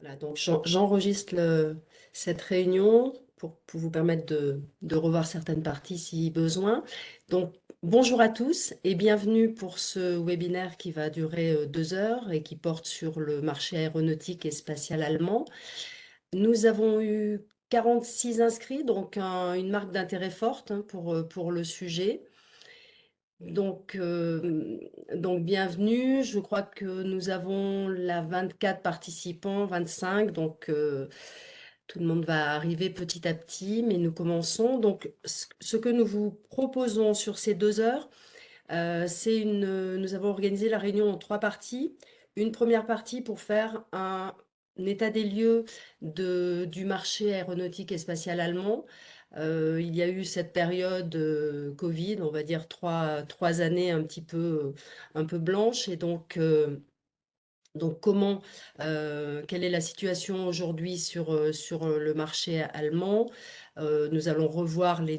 Voilà, donc j'enregistre cette réunion pour vous permettre de revoir certaines parties si besoin. Donc, bonjour à tous et bienvenue pour ce webinaire qui va durer 2 heures et qui porte sur le marché aéronautique et spatial allemand. Nous avons eu 46 inscrits, donc une marque d'intérêt forte pour le sujet. Donc, bienvenue. Je crois que nous avons là 24 participants, 25. Donc, tout le monde va arriver petit à petit, mais nous commençons. Donc, ce que nous vous proposons sur ces 2 heures, nous avons organisé la réunion en 3 parties. Une première partie pour faire un état des lieux du marché aéronautique et spatial allemand. Il y a eu cette période Covid, on va dire 3 années un peu blanches. Et donc quelle est la situation aujourd'hui sur le marché allemand? Nous allons revoir les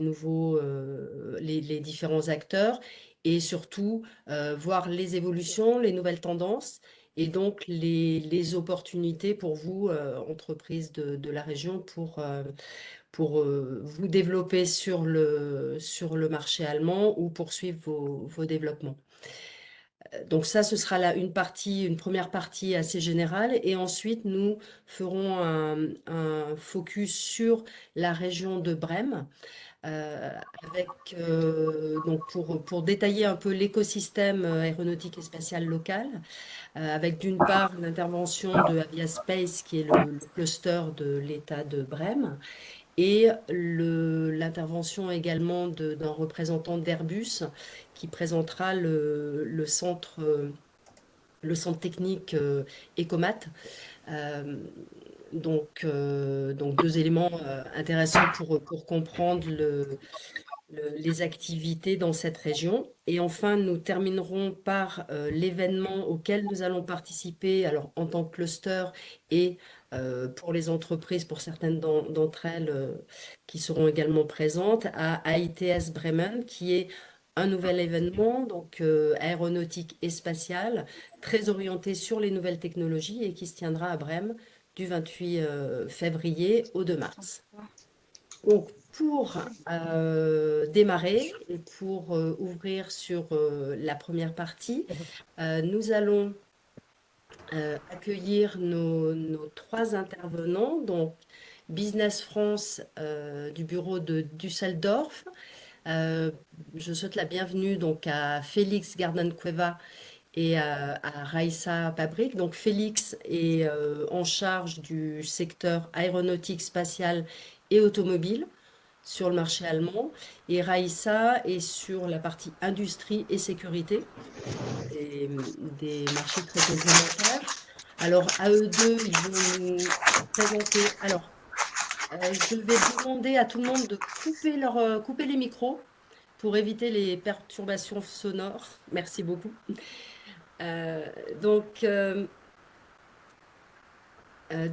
différents acteurs et surtout voir les évolutions, les nouvelles tendances et donc les opportunités pour vous, entreprises de la région, pour vous développer sur le marché allemand ou poursuivre vos développements. Donc ça, ce sera là une première partie assez générale, et ensuite nous ferons un focus sur la région de Brême, euh, donc pour détailler un peu l'écosystème aéronautique et spatial local, avec d'une part l'intervention de Aviaspace, qui est le cluster de l'État de Brême, et l'intervention également d'un représentant d'Airbus qui présentera le centre technique Ecomat. Euh, donc deux éléments intéressants pour comprendre les activités dans cette région. Et enfin, nous terminerons par l'événement auquel nous allons participer, alors en tant que cluster et pour les entreprises, pour certaines d'entre elles qui seront également présentes, à AITS Bremen, qui est un nouvel événement, donc aéronautique et spatial, très orienté sur les nouvelles technologies et qui se tiendra à Brême du 28 février au 2 mars. Donc, pour démarrer et pour ouvrir sur la première partie, nous allons accueillir nos 3 intervenants. Donc, Business France du bureau de Düsseldorf. Euh, je souhaite la bienvenue donc à Félix Gardencueva et à Raissa Pabrik. Donc, Félix est en charge du secteur aéronautique, spatial et automobile sur le marché allemand, et Raïssa est sur la partie industrie et sécurité, des marchés très complémentaires. Alors, à eux deux, ils vont nous présenter. Alors, je vais demander à tout le monde de couper les micros pour éviter les perturbations sonores. Merci beaucoup. Euh, donc, euh,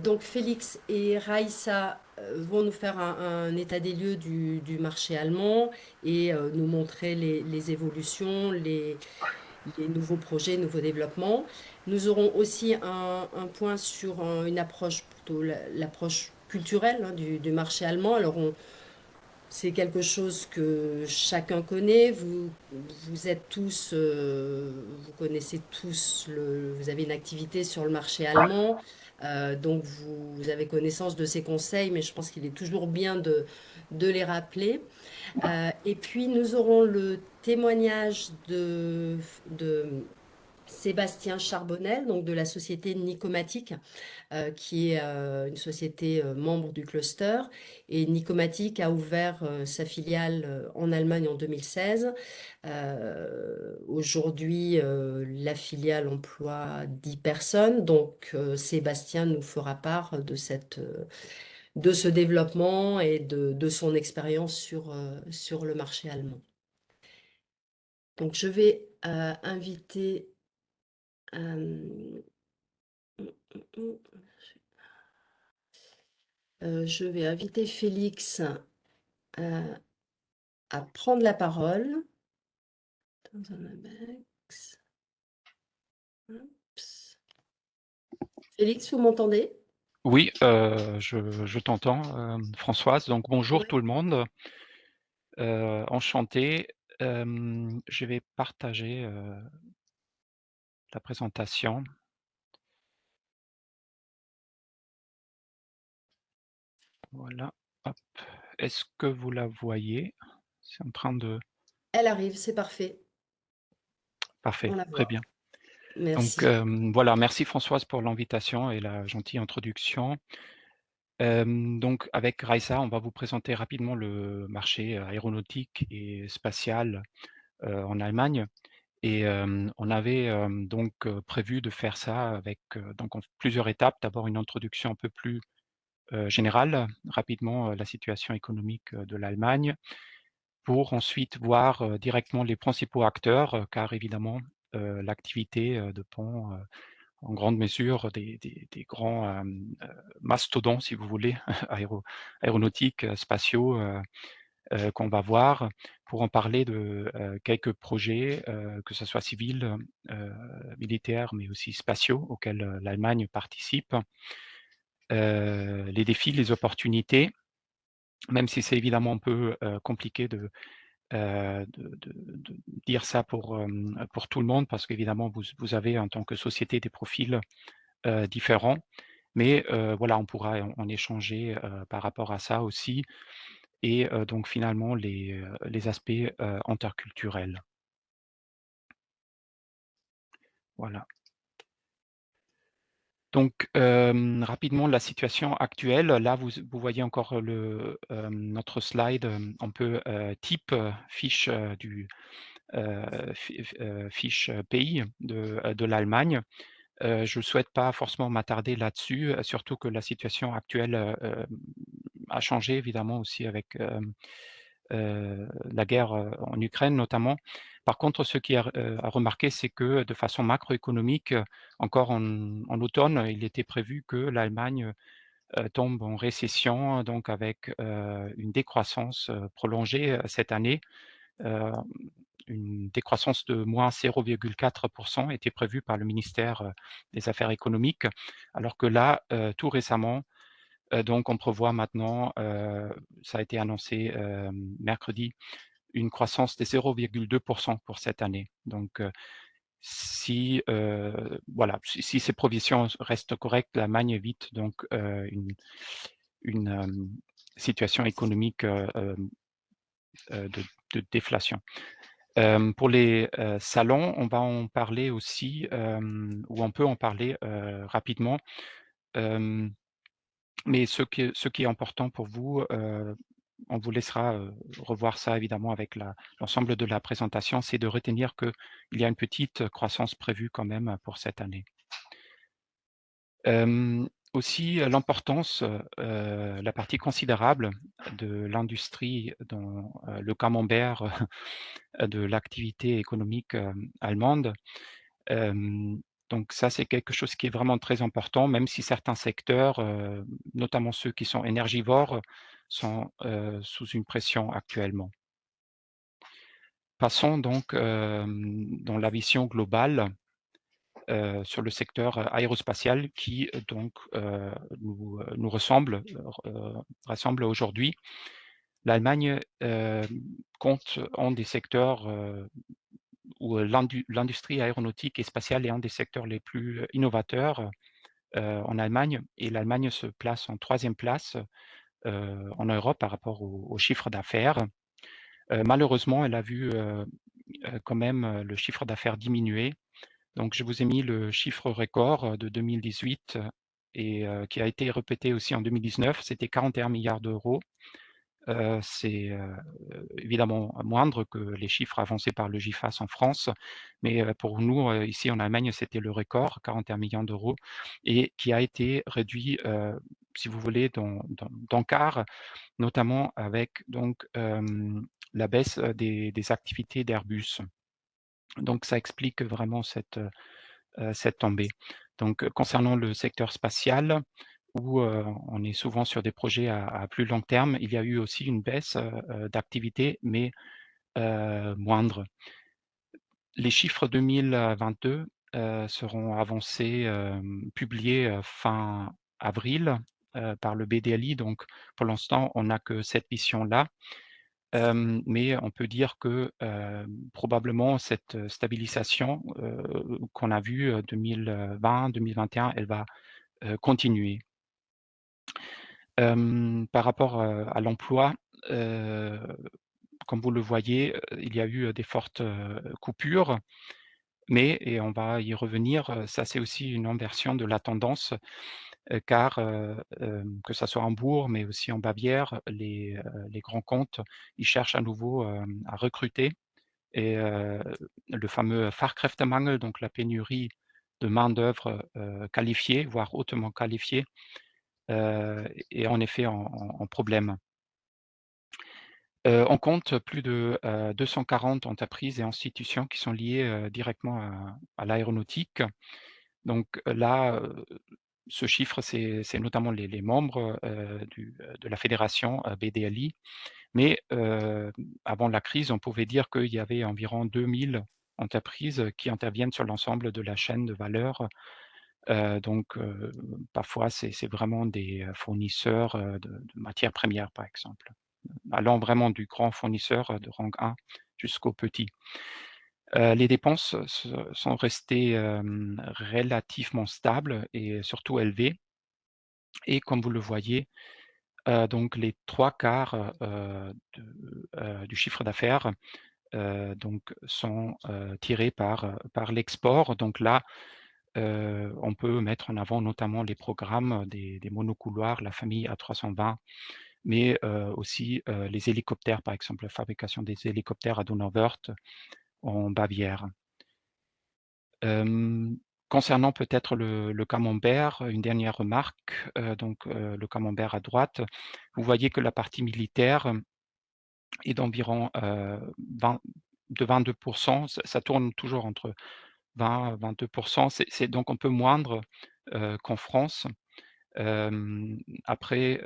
donc Félix et Raïssa vont nous faire un état des lieux du marché allemand et nous montrer les évolutions, les nouveaux projets, nouveaux développements. Nous aurons aussi un point sur une approche, plutôt l'approche culturelle du marché allemand. Alors, c'est quelque chose que chacun connaît. Vous êtes tous, vous connaissez tous, vous avez une activité sur le marché allemand. Donc vous avez connaissance de ces conseils, mais je pense qu'il est toujours bien de les rappeler. Et puis nous aurons le témoignage de Sébastien Charbonnel, donc de la société Nicomatic, qui est une société membre du cluster. Et Nicomatic a ouvert sa filiale en Allemagne en 2016. Aujourd'hui, la filiale emploie 10 personnes. Donc, Sébastien nous fera part de ce développement et de son expérience sur le marché allemand. Donc, je vais inviter... euh, je vais inviter Félix euh, à prendre la parole. Félix, vous m'entendez? Oui, je t'entends, Françoise. Donc bonjour tout Oui. le monde, enchanté. Je vais partager, la présentation. Voilà, hop. Est-ce que vous la voyez? C'est en train de Elle arrive, c'est parfait. On parfait, la très voit. bien. Donc, Merci. voilà, merci Françoise pour l'invitation et la gentille introduction. Donc avec Raissa, on va vous présenter rapidement le marché aéronautique et spatial, en Allemagne. Et on avait, donc prévu de faire ça avec, donc en plusieurs étapes. D'abord une introduction un peu plus, générale, rapidement, la situation économique, de l'Allemagne, pour ensuite voir, directement les principaux acteurs, car évidemment, l'activité, dépend, en grande mesure des grands, mastodontes, si vous voulez, aéronautiques, spatiaux, qu'on va voir pour en parler de quelques projets, que ce soit civils, heu, militaires, mais aussi spatiaux auxquels, l'Allemagne participe. Les défis, les opportunités, même si c'est évidemment un peu, compliqué de dire ça pour tout le monde parce qu'évidemment vous avez en tant que société des profils, différents. Mais, voilà, on pourra en échanger, par rapport à ça aussi et donc finalement les aspects, interculturels. Voilà. Donc, rapidement la situation actuelle, là vous voyez encore notre slide, un peu, type, fiche, fiche, pays de l'Allemagne. Je ne souhaite pas forcément m'attarder là-dessus, surtout que la situation actuelle, a changé évidemment aussi avec, la guerre, en Ukraine notamment. Par contre, ce qui est à remarquer, c'est que de façon macroéconomique, encore en automne, il était prévu que l'Allemagne, tombe en récession, donc avec, une décroissance, prolongée, cette année. Heu, une décroissance de -0,4 était prévue par le ministère, des Affaires économiques, alors que là, tout récemment, donc on prévoit maintenant, ça a été annoncé, mercredi, une croissance de 0,2 pour cette année. Donc, si, voilà, si ces provisions restent correctes, l'Allemagne évite donc, une, situation économique, de déflation. Pour les, salons, on va en parler aussi, ou on peut en parler, rapidement. Hem, mais ce qui est important pour vous, on vous laissera, revoir ça évidemment avec l'ensemble de la présentation, c'est de retenir qu'il y a une petite croissance prévue quand même pour cette année. Aussi, l'importance, la partie considérable de l'industrie dans, le camembert, de l'activité économique, allemande. Hem, donc ça, c'est quelque chose qui est vraiment très important, même si certains secteurs, notamment ceux qui sont énergivores, sont, sous une pression actuellement. Passons donc, dans la vision globale, sur le secteur aérospatial qui, donc, nous ressemble, rassemble aujourd'hui. L'Allemagne, compte en des secteurs, où, l'industrie aéronautique et spatiale est un des secteurs les plus innovateurs, en Allemagne et l'Allemagne se place en troisième place, en Europe par rapport au chiffre d'affaires. Malheureusement, elle a vu, quand même, le chiffre d'affaires diminuer. Donc je vous ai mis le chiffre record, de 2018 et qui a été répété aussi en 2019, c'était 41 milliards d'euros. C'est, évidemment moindre que les chiffres avancés par le GIFAS en France, mais pour nous, ici en Allemagne, c'était le record, 41 millions d'euros et qui a été réduit, si vous voulez, d'un quart, notamment avec donc, la baisse, des activités d'Airbus. Donc ça explique vraiment cette tombée. Donc, concernant le secteur spatial où, on est souvent sur des projets à plus long terme, il y a eu aussi une baisse, d'activité, mais, moindre. Les chiffres 2022, seront avancés, publiés, fin avril par le BDLI. Donc, pour l'instant, on n'a que cette mission-là. Mais on peut dire que probablement cette stabilisation qu'on a vue 2020-2021, elle va continuer. Par rapport à l'emploi, comme vous le voyez, il y a eu des fortes coupures, mais, et on va y revenir, ça c'est aussi une inversion de la tendance, car que ça soit en Hambourg, mais aussi en Bavière, les grands comptes, ils cherchent à nouveau à recruter. Et le fameux Fachkräftemangel, donc la pénurie de main-d'œuvre qualifiée, voire hautement qualifiée, est en effet en problème. On compte plus de 240 entreprises et institutions qui sont liées directement à l'aéronautique. Donc là, ce chiffre, c'est notamment les membres de la fédération BDLI. Mais avant la crise, on pouvait dire qu'il y avait environ 2000 entreprises qui interviennent sur l'ensemble de la chaîne de valeur. Donc parfois, c'est vraiment des fournisseurs de matières premières, par exemple, allant vraiment du grand fournisseur de rang 1 jusqu'au petit. Les dépenses sont restées relativement stables et surtout élevées. Et comme vous le voyez, donc les 3/4 du chiffre d'affaires donc sont tirés par l'export. Donc là, on peut mettre en avant notamment les programmes des monocouloirs, la famille A320, mais aussi les hélicoptères, par exemple, la fabrication des hélicoptères à Donauwörth en Bavière. Concernant peut-être le camembert, une dernière remarque, donc le camembert à droite, vous voyez que la partie militaire est d'environ 22 ça tourne toujours entre 20-22. C'est donc un peu moindre qu'en France. Après,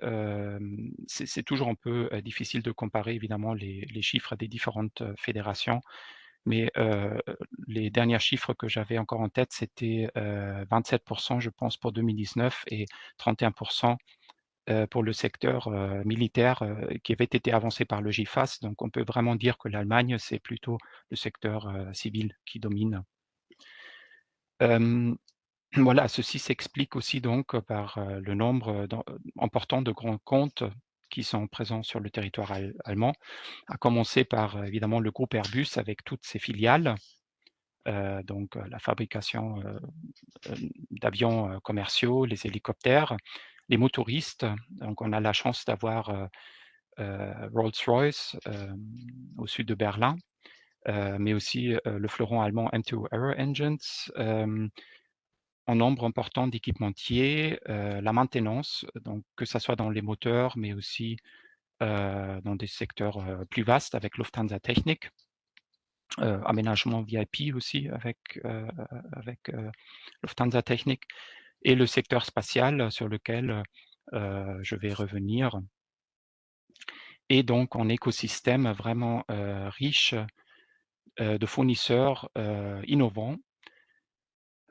c'est toujours un peu difficile de comparer évidemment les chiffres des différentes fédérations, mais les derniers chiffres que j'avais encore en tête, c'était 27 je pense pour 2019 et 31 pour le secteur militaire qui avait été avancé par le GIFAS. Donc on peut vraiment dire que l'Allemagne, c'est plutôt le secteur civil qui domine. Voilà, ceci s'explique aussi donc par le nombre important de grands comptes qui sont présents sur le territoire allemand, à commencer par évidemment le groupe Airbus avec toutes ses filiales, donc la fabrication d'avions commerciaux, les hélicoptères, les motoristes. Donc on a la chance d'avoir Rolls-Royce au sud de Berlin, mais aussi le fleuron allemand M2 Aero Engines, en nombre important d'équipementiers, la maintenance, donc que ça soit dans les moteurs, mais aussi dans des secteurs plus vastes avec Lufthansa Technik, aménagement VIP aussi avec Lufthansa Technik, et le secteur spatial sur lequel je vais revenir. Et donc en écosystème vraiment riche de fournisseurs innovants.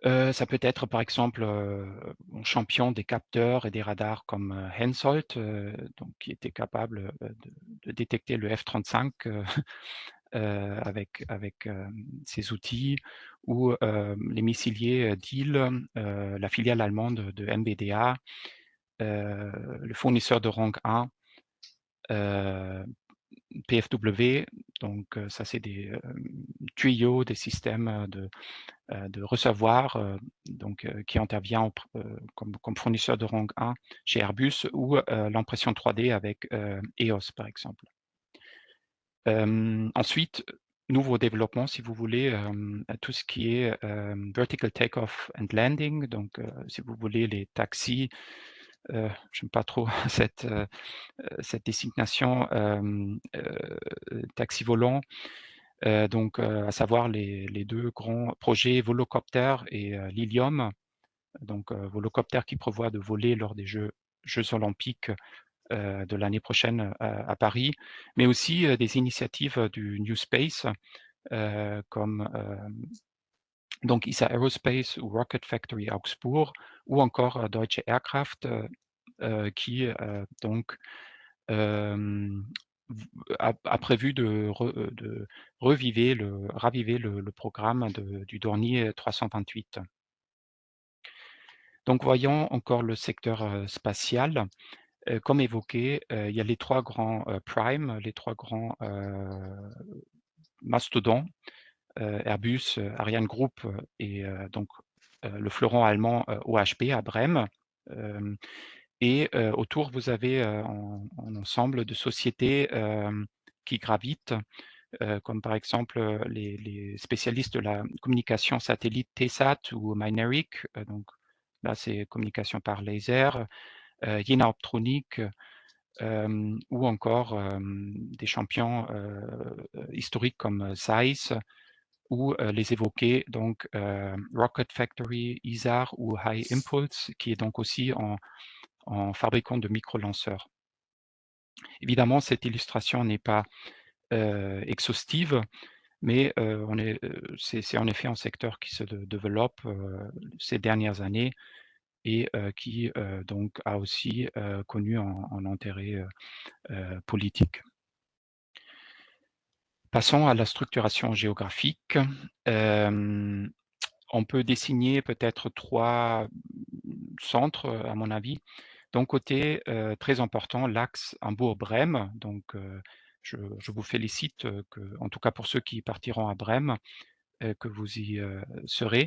Ça peut être par exemple un champion des capteurs et des radars comme Hensoldt, donc qui était capable de détecter le F-35 avec ses outils, ou les missiliers Diehl, la filiale allemande de MBDA, le fournisseur de rang 1, PFW. Donc ça c'est des tuyaux, des systèmes de recevoir, donc qui intervient comme fournisseur de rang 1 chez Airbus, ou l'impression 3D avec EOS par exemple. Ensuite, nouveau développement si vous voulez, tout ce qui est vertical take-off and landing, donc si vous voulez les taxis, j'aime pas trop cette désignation, taxi volant. Donc à savoir les 2 grands projets Volocopter et Lilium. Donc Volocopter qui prévoit de voler lors des Jeux olympiques de l'année prochaine à Paris, mais aussi des initiatives du New Space comme donc ESA Aerospace ou Rocket Factory Augsbourg, ou encore Deutsche Aircraft qui donc a prévu de raviver le programme du Dornier 328. Donc voyons encore le secteur spatial. Comme évoqué, il y a les 3 grands primes, les 3 grands mastodons, Airbus, Ariane Group et donc le fleuron allemand OHB à Brême. Et autour, vous avez un ensemble de sociétés qui gravitent, comme par exemple les spécialistes de la communication satellite TESAT ou Mynaric. Donc là, c'est communication par laser, Jena Optronic, ou encore des champions historiques comme Zeiss ou les évoquer donc Rocket Factory, ISAR ou High Impulse, qui est donc aussi en fabricant de micro-lanceurs. Évidemment, cette illustration n'est pas exhaustive, mais c'est en effet un secteur qui se développe ces dernières années et qui donc a aussi connu un intérêt politique. Passons à la structuration géographique. On peut désigner peut-être 3 centres, à mon avis. D'un côté, très important, l'axe Hambourg-Brême. Donc, je vous félicite, en tout cas pour ceux qui partiront à Brême, que vous y serez.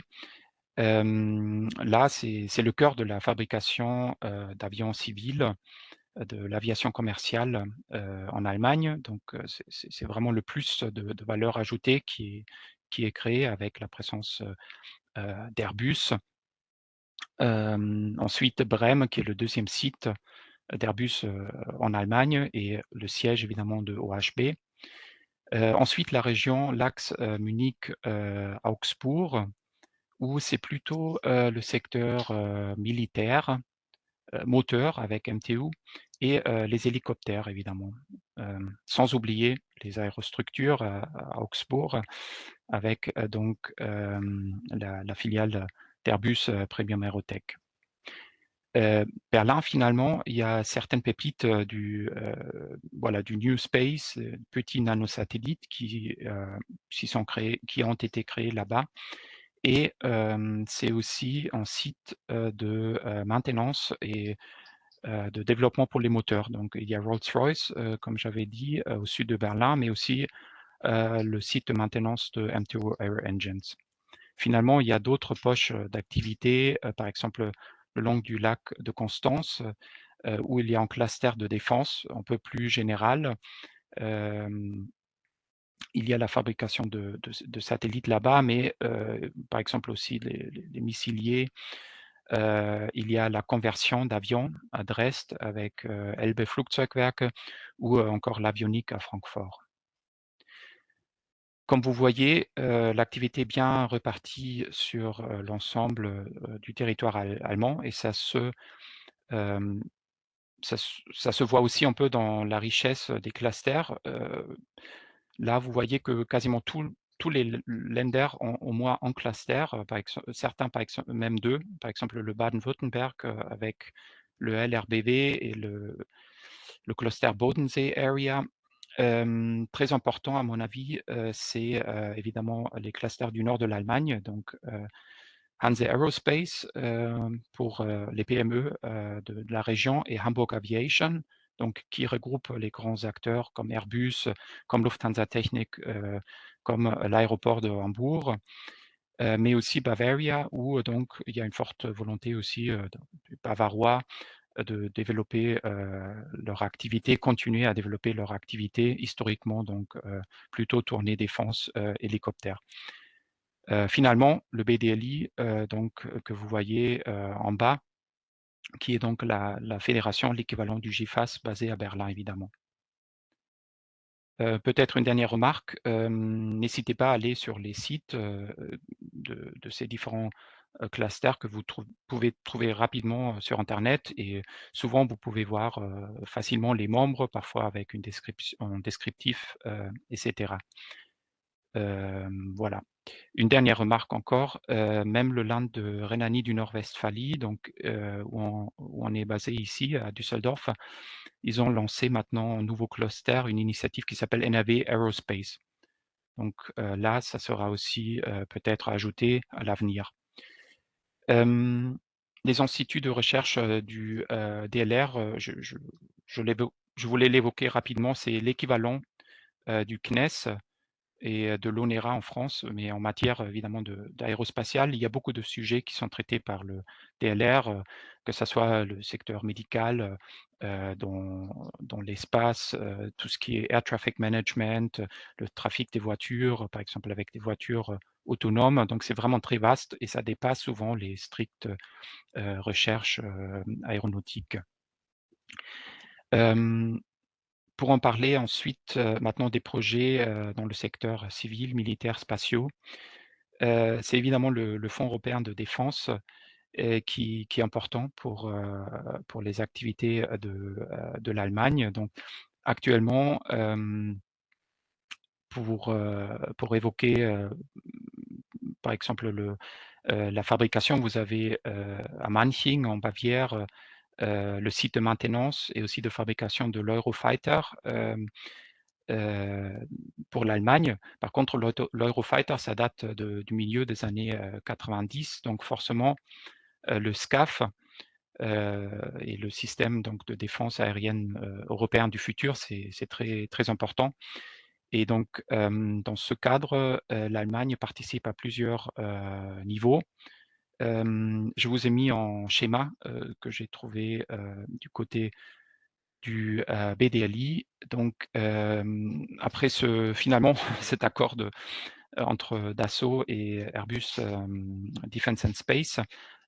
Là, c'est le cœur de la fabrication d'avions civils, de l'aviation commerciale en Allemagne. Donc, c'est vraiment le plus de valeur ajoutée qui est créé avec la présence d'Airbus. Ensuite, Brême, qui est le deuxième site d'Airbus en Allemagne et le siège évidemment de OHB. Ensuite, la région, l'axe Munich-Augsbourg, où c'est plutôt le secteur militaire, moteur avec MTU et les hélicoptères évidemment. Sans oublier les aérostructures à Augsbourg avec donc la filiale d'Airbus Premium Aerotech. Berlin, finalement, il y a certaines pépites du New Space, petits nanosatellites qui ont été créés là-bas. Et c'est aussi un site de maintenance et de développement pour les moteurs. Donc, il y a Rolls-Royce, comme j'avais dit, au sud de Berlin, mais aussi le site de maintenance de MTU Aero Engines. Finalement, il y a d'autres poches d'activités, par exemple le long du lac de Constance, où il y a un cluster de défense un peu plus général. Il y a la fabrication de satellites là-bas, mais par exemple aussi les missiliers. Il y a la conversion d'avions à Dresde avec Elbe Flugzeugwerke ou encore l'avionique à Francfort. Comme vous voyez, l'activité est bien repartie sur l'ensemble du territoire allemand et ça se voit aussi un peu dans la richesse des clusters. Là, vous voyez que quasiment tous les Länder ont au moins un cluster, certains par exemple, même 2, par exemple le Baden-Württemberg avec le LRBW et le cluster Bodensee Area. Très important à mon avis, c'est évidemment les clusters du nord de l'Allemagne, donc Hanse Aerospace pour les PME de la région et Hamburg Aviation, donc qui regroupe les grands acteurs comme Airbus, comme Lufthansa Technik, comme l'aéroport de Hambourg, mais aussi Bavaria, où donc il y a une forte volonté aussi des Bavarois de développer leur activité, continuer à développer leur activité historiquement, donc plutôt tournée défense hélicoptère. Finalement, le BDLI, donc, que vous voyez en bas, qui est donc la fédération, l'équivalent du GIFAS basé à Berlin, évidemment. Peut-être une dernière remarque, n'hésitez pas à aller sur les sites de ces différents clusters que vous pouvez trouver rapidement sur Internet et souvent vous pouvez voir facilement les membres, parfois avec un descriptif, etc. Voilà. Une dernière remarque encore, même le land de Rhénanie du Nord-Westphalie, donc où on est basé ici à Düsseldorf, ils ont lancé maintenant un nouveau cluster, une initiative qui s'appelle NAV Aerospace. Donc là, ça sera aussi peut-être ajouté à l'avenir. Les instituts de recherche du DLR, je voulais l'évoquer rapidement, c'est l'équivalent du CNES et de l'ONERA en France, mais en matière évidemment d'aérospatiale. Il y a beaucoup de sujets qui sont traités par le DLR, que ça soit le secteur médical, dans l'espace, tout ce qui est air traffic management, le trafic des voitures, par exemple avec des voitures autonomes. Donc c'est vraiment très vaste et ça dépasse souvent les strictes recherches aéronautiques. Pour en parler ensuite, maintenant des projets dans le secteur civil, militaire, spatiaux, c'est évidemment le Fonds européen de défense qui est important pour les activités de l'Allemagne. Donc actuellement, pour évoquer par exemple la fabrication, vous avez à Manching en Bavière le site de maintenance et aussi de fabrication de l'Eurofighter euh, pour l'Allemagne. Par contre, l'Eurofighter, ça date du milieu des années 90, donc forcément le SCAF et le système donc, de défense aérienne européen du futur, c'est très, très important. Et donc, dans ce cadre, l'Allemagne participe à plusieurs niveaux. Je vous ai mis en schéma que j'ai trouvé du côté du BDLI. Donc, après finalement cet accord entre Dassault et Airbus Defence and Space,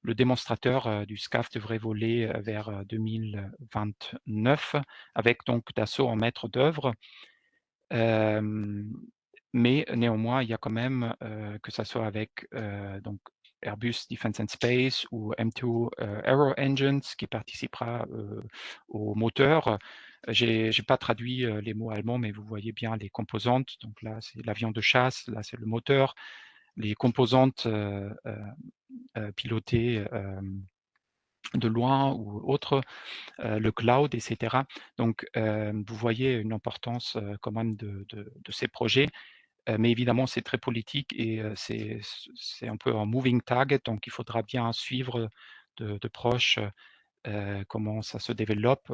le démonstrateur du SCAF devrait voler vers 2029 avec donc Dassault en maître d'œuvre. Mais néanmoins, il y a quand même, que ça soit avec donc Airbus Defence and Space ou M2 Aero Engines qui participera au moteur. J'ai pas traduit les mots allemands, mais vous voyez bien les composantes. Donc là, c'est l'avion de chasse, là, c'est le moteur, les composantes pilotées de loin ou autres, le cloud, etc. Donc, vous voyez une importance quand même de ces projets. Mais évidemment, c'est très politique et c'est un peu un moving target, donc il faudra bien suivre de proche comment ça se développe.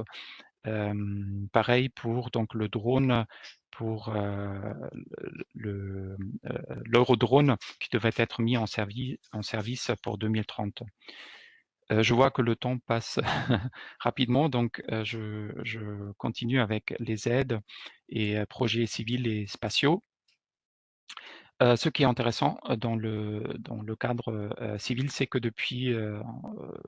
Pareil pour donc le drone, pour l'Eurodrone qui devrait être mis en service pour 2030. Je vois que le temps passe rapidement, donc je continue avec les aides et projets civils et spatiaux. Ce qui est intéressant dans le cadre civil, c'est que depuis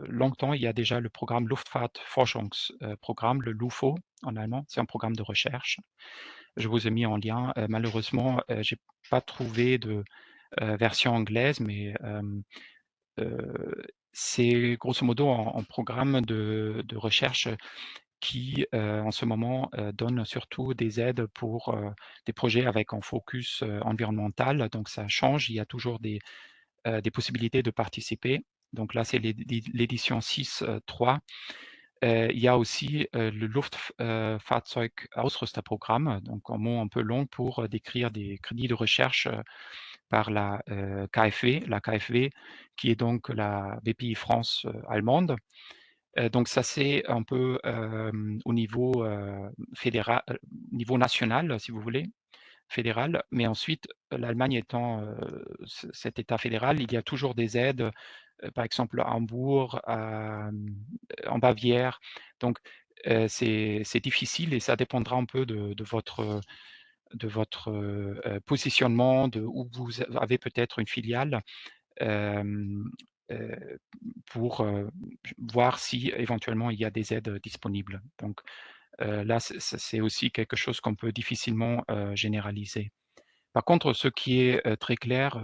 longtemps, il y a déjà le programme Luftfahrtforschungsprogramm, le LUFO en allemand. C'est un programme de recherche. Je vous ai mis en lien. Malheureusement, j'ai pas trouvé de version anglaise, mais c'est grosso modo un programme de recherche qui, en ce moment, donne surtout des aides pour des projets avec un focus environnemental. Donc ça change, il y a toujours des possibilités de participer. Donc là, c'est l'édition 6.3. Il y a aussi le Luftfahrzeugausrüsterprogramm, donc un mot un peu long pour décrire des crédits de recherche par la KfW, qui est donc la BPI France allemande. Donc ça, c'est un peu au niveau fédéral, niveau national, si vous voulez, fédéral. Mais ensuite, l'Allemagne étant cet État fédéral, il y a toujours des aides, par exemple à Hambourg, en Bavière. Donc c'est difficile et ça dépendra un peu de votre positionnement, de où vous avez peut-être une filiale. Hem, pour voir si éventuellement il y a des aides disponibles. Donc là, c'est aussi quelque chose qu'on peut difficilement généraliser. Par contre, ce qui est très clair,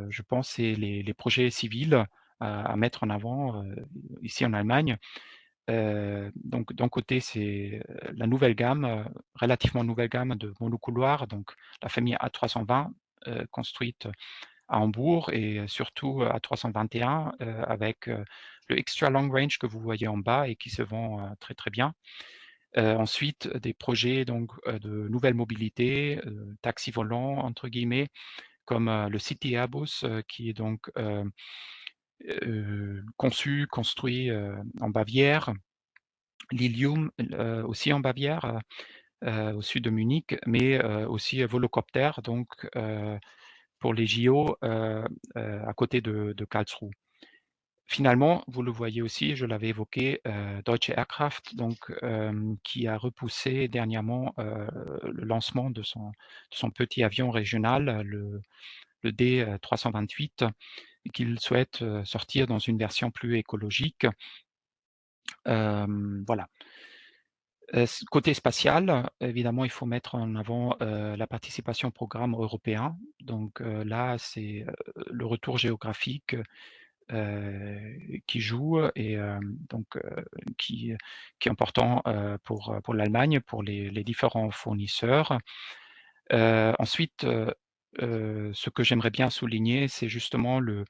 je pense, c'est les projets civils à mettre en avant ici en Allemagne. Donc d'un côté, c'est la nouvelle gamme, relativement nouvelle gamme de monocouloirs, donc la famille A320 construite à Hambourg et surtout à 321 avec le Extra Long Range que vous voyez en bas et qui se vend très, très bien. Ensuite, des projets donc de nouvelle mobilité, taxi volant entre guillemets, comme le City Airbus qui est donc conçu, construit en Bavière. Lilium aussi en Bavière, au sud de Munich, mais aussi Volocopter, donc pour les JO à côté de Karlsruhe. Finalement, vous le voyez aussi, je l'avais évoqué, Deutsche Aircraft, donc qui a repoussé dernièrement le lancement de son petit avion régional, le D328, qu'il souhaite sortir dans une version plus écologique. Voilà. Côté spatial, évidemment, il faut mettre en avant la participation au programme européen. Donc là, c'est le retour géographique qui joue et donc qui est important pour l'Allemagne, pour les différents fournisseurs. Ensuite, ce que j'aimerais bien souligner, c'est justement le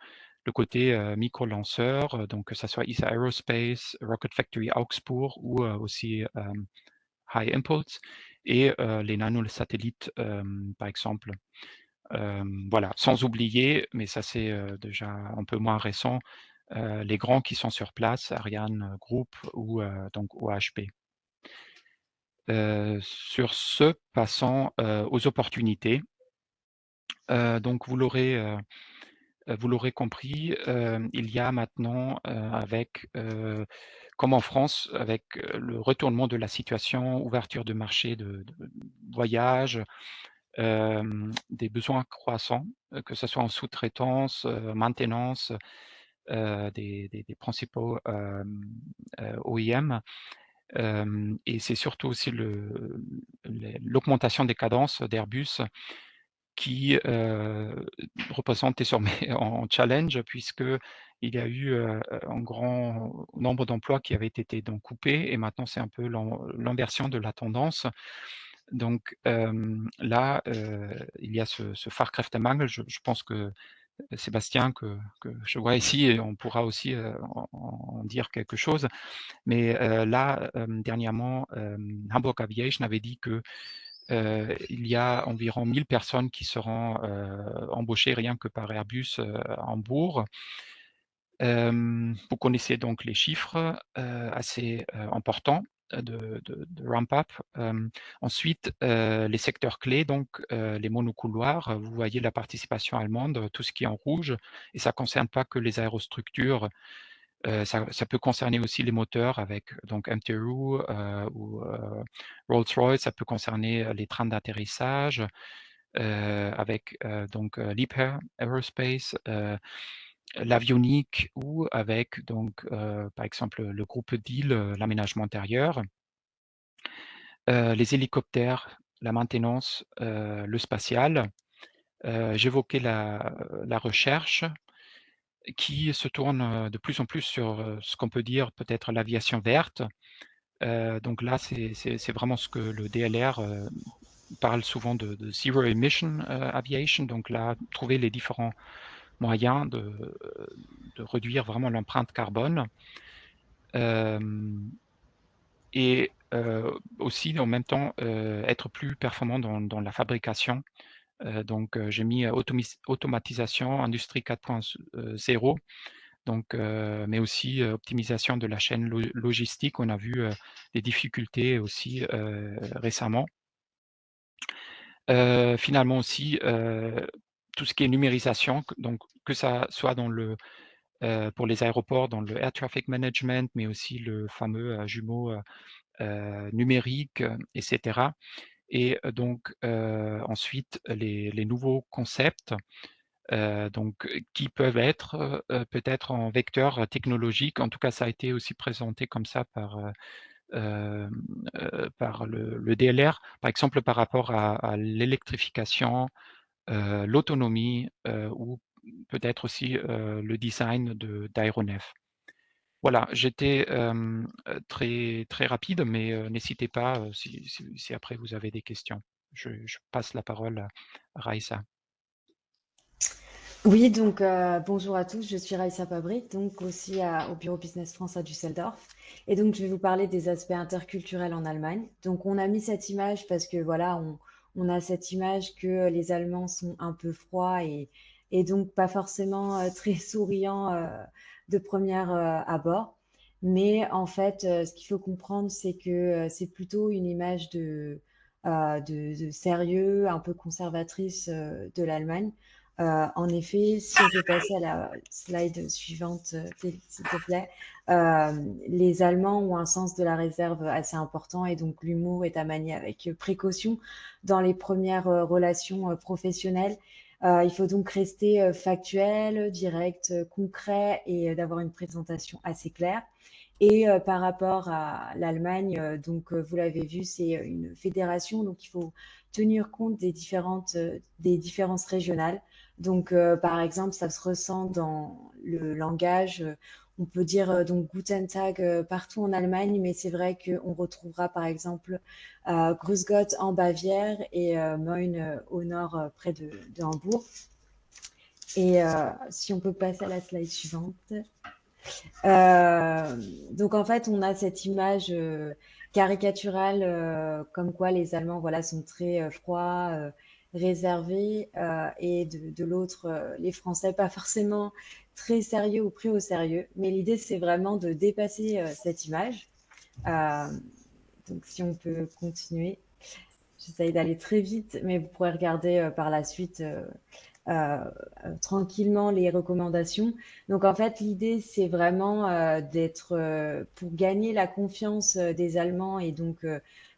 côté micro-lanceur, donc que ça soit ESA Aerospace, Rocket Factory Augsbourg ou aussi High Impulse et les nanosatellites, par exemple. Voilà, sans oublier, mais ça c'est déjà un peu moins récent, les grands qui sont sur place, Ariane Group ou donc OHB. Sur ce, passons aux opportunités. Donc vous l'aurez compris, il y a maintenant avec comme en France, avec le retournement de la situation, ouverture de marché de voyage, des besoins croissants, que ce soit en sous-traitance, maintenance, des principaux OEM. Et c'est surtout aussi l'augmentation des cadences d'Airbus qui représente désormais en challenge puisqu'il y a eu un grand nombre d'emplois qui avaient été donc coupés et maintenant c'est un peu l'inversion de la tendance. Donc là, il y a ce Fachkräftemangel. Je pense que Sébastien, que je vois ici, et on pourra aussi en dire quelque chose. Mais là, dernièrement, Hamburg Aviation avait dit que il y a environ 1000 personnes qui seront embauchées rien que par Airbus à Hambourg. Vous connaissez donc les chiffres assez importants de ramp-up. Ensuite, les secteurs clés, donc les monocouloirs, vous voyez la participation allemande, tout ce qui est en rouge, et ça ne concerne pas que les aérostructures, ça peut concerner aussi les moteurs avec donc MTU ou Rolls-Royce, ça peut concerner les trains d'atterrissage avec donc Liebherr Aerospace, l'avionique ou avec donc par exemple le groupe Diehl, l'aménagement intérieur, les hélicoptères, la maintenance, le spatial. J'évoquais la recherche qui se tourne de plus en plus sur ce qu'on peut dire peut-être l'aviation verte. Donc là, c'est vraiment ce que le DLR parle souvent de Zero Emission Aviation. Donc là, trouver les différents moyens de réduire vraiment l'empreinte carbone. Et aussi en même temps être plus performant dans la fabrication. Donc j'ai mis automatisation, industrie 4.0, donc mais aussi optimisation de la chaîne logistique. On a vu des difficultés aussi récemment. Finalement aussi tout ce qui est numérisation, donc que ça soit pour les aéroports, dans le Air Traffic Management, mais aussi le fameux jumeau numérique, etc. Et donc ensuite les nouveaux concepts donc qui peuvent être peut-être en vecteur technologique. En tout cas, ça a été aussi présenté comme ça par le DLR, par exemple par rapport à l'électrification, l'autonomie ou peut-être aussi le design d'aéronefs. Voilà, j'étais très, très rapide, mais n'hésitez pas si après vous avez des questions. Je passe la parole à Raïssa. Oui, donc bonjour à tous, je suis Raïssa Pabrik, donc aussi au Bureau Business France à Düsseldorf. Et donc je vais vous parler des aspects interculturels en Allemagne. Donc on a mis cette image parce que voilà, on a cette image que les Allemands sont un peu froids et donc pas forcément très souriants de première abord. Mais en fait, ce qu'il faut comprendre, c'est que c'est plutôt une image de sérieux, un peu conservatrice de l'Allemagne. En effet, si on peut passer à la slide suivante, Félix, s'il te plaît. Les Allemands ont un sens de la réserve assez important et donc l'humour est à manier avec précaution dans les premières relations professionnelles. Il faut donc rester factuel, direct, concret et d'avoir une présentation assez claire. Et par rapport à l'Allemagne, donc vous l'avez vu, c'est une fédération, donc il faut tenir compte des différences régionales. Donc, par exemple, ça se ressent dans le langage. On peut dire donc Guten Tag partout en Allemagne, mais c'est vrai qu'on retrouvera par exemple Grüß Gott en Bavière et Moin au nord près de Hambourg. Et si on peut passer à la slide suivante. Euh, donc en fait, on a cette image caricaturale comme quoi les Allemands voilà, sont très froids, réservés, et de l'autre, les Français pas forcément très sérieux ou pris au sérieux. Mais l'idée, c'est vraiment de dépasser cette image. Euh, donc si on peut continuer, j'essaye d'aller très vite, mais vous pourrez regarder par la suite euh, tranquillement les recommandations. Donc en fait, l'idée, c'est vraiment d'être, pour gagner la confiance des Allemands et donc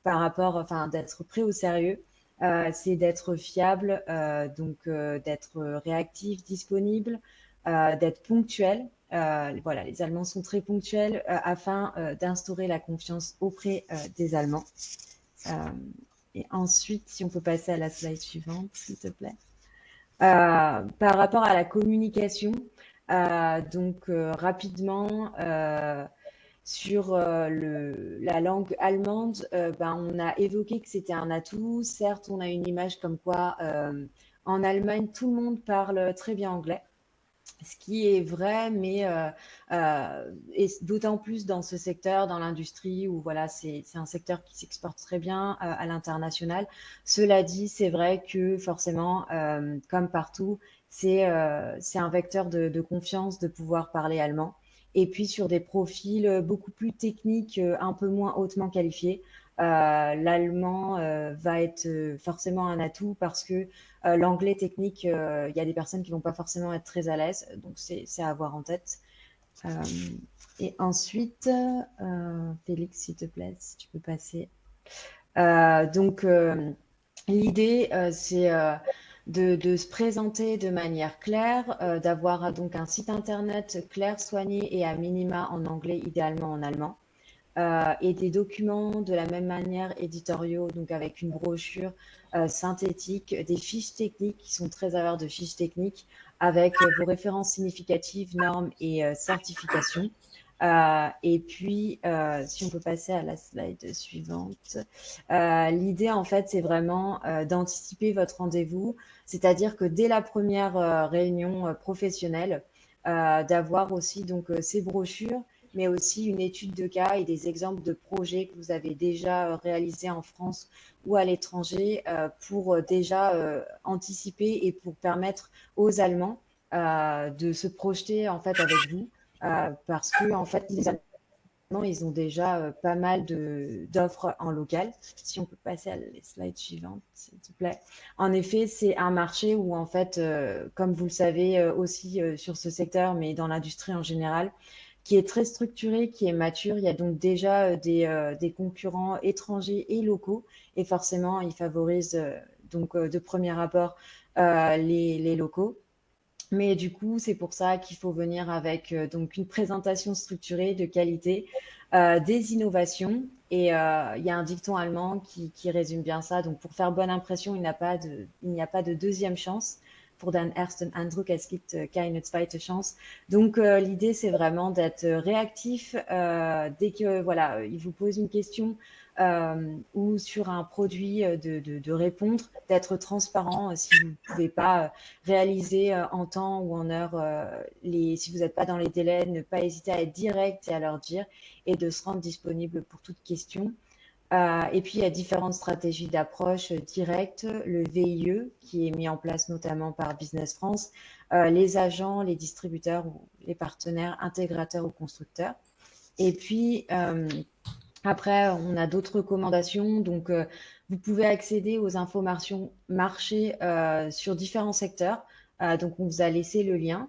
par rapport, enfin, d'être pris au sérieux, c'est d'être fiable, donc d'être réactif, disponible, d'être ponctuel. Voilà, les Allemands sont très ponctuels afin d'instaurer la confiance auprès des Allemands. Euh, et ensuite, si on peut passer à la slide suivante, s'il te plaît. Par rapport à la communication, donc rapidement sur la langue allemande, ben, on a évoqué que c'était un atout. Certes, on a une image comme quoi en Allemagne, tout le monde parle très bien anglais. Ce qui est vrai, mais et d'autant plus dans ce secteur, dans l'industrie, où voilà, c'est un secteur qui s'exporte très bien à l'international. Cela dit, c'est vrai que forcément, comme partout, c'est un vecteur de confiance de pouvoir parler allemand. Et puis sur des profils beaucoup plus techniques, un peu moins hautement qualifiés, l'allemand va être forcément un atout parce que l'anglais technique, il y a des personnes qui vont pas forcément être très à l'aise, donc c'est à avoir en tête. Euh, et ensuite, Félix, s'il te plaît, si tu peux passer. Donc, l'idée, c'est de se présenter de manière claire, d'avoir donc un site internet clair, soigné et à minima en anglais, idéalement en allemand. Et des documents de la même manière éditoriaux, donc avec une brochure synthétique, des fiches techniques qui sont très avares de fiches techniques avec vos références significatives, normes et certifications. Et puis, si on peut passer à la slide suivante, l'idée en fait, c'est vraiment d'anticiper votre rendez-vous, c'est-à-dire que dès la première réunion professionnelle, d'avoir aussi donc ces brochures mais aussi une étude de cas et des exemples de projets que vous avez déjà réalisés en France ou à l'étranger pour déjà anticiper et pour permettre aux Allemands de se projeter en fait avec vous parce que en fait les Allemands ils ont déjà pas mal d'offres en local. Si on peut passer à la slide suivante, s'il te plaît. En effet, c'est un marché où en fait, comme vous le savez aussi sur ce secteur, mais dans l'industrie en général, qui est très structuré, qui est mature. Il y a donc déjà des concurrents étrangers et locaux, et forcément, ils favorisent donc de premier abord les locaux. Mais du coup, c'est pour ça qu'il faut venir avec donc une présentation structurée de qualité, des innovations. Et il y a un dicton allemand qui résume bien ça. Donc, pour faire bonne impression, il n'y a pas de deuxième chance. pour den ersten Eindruck, es gibt keine zweite Chance. Donc, l'idée, c'est vraiment d'être réactif dès que, voilà, il vous pose une question ou sur un produit, de répondre, d'être transparent si vous ne pouvez pas réaliser en temps ou en heure, si vous n'êtes pas dans les délais, ne pas hésiter à être direct et à leur dire et de se rendre disponible pour toute question. Et puis, il y a différentes stratégies d'approche directe, le VIE qui est mis en place notamment par Business France, les agents, les distributeurs, ou les partenaires intégrateurs ou constructeurs. Et puis, après, on a d'autres recommandations. Donc, vous pouvez accéder aux informations marché sur différents secteurs. Donc, on vous a laissé le lien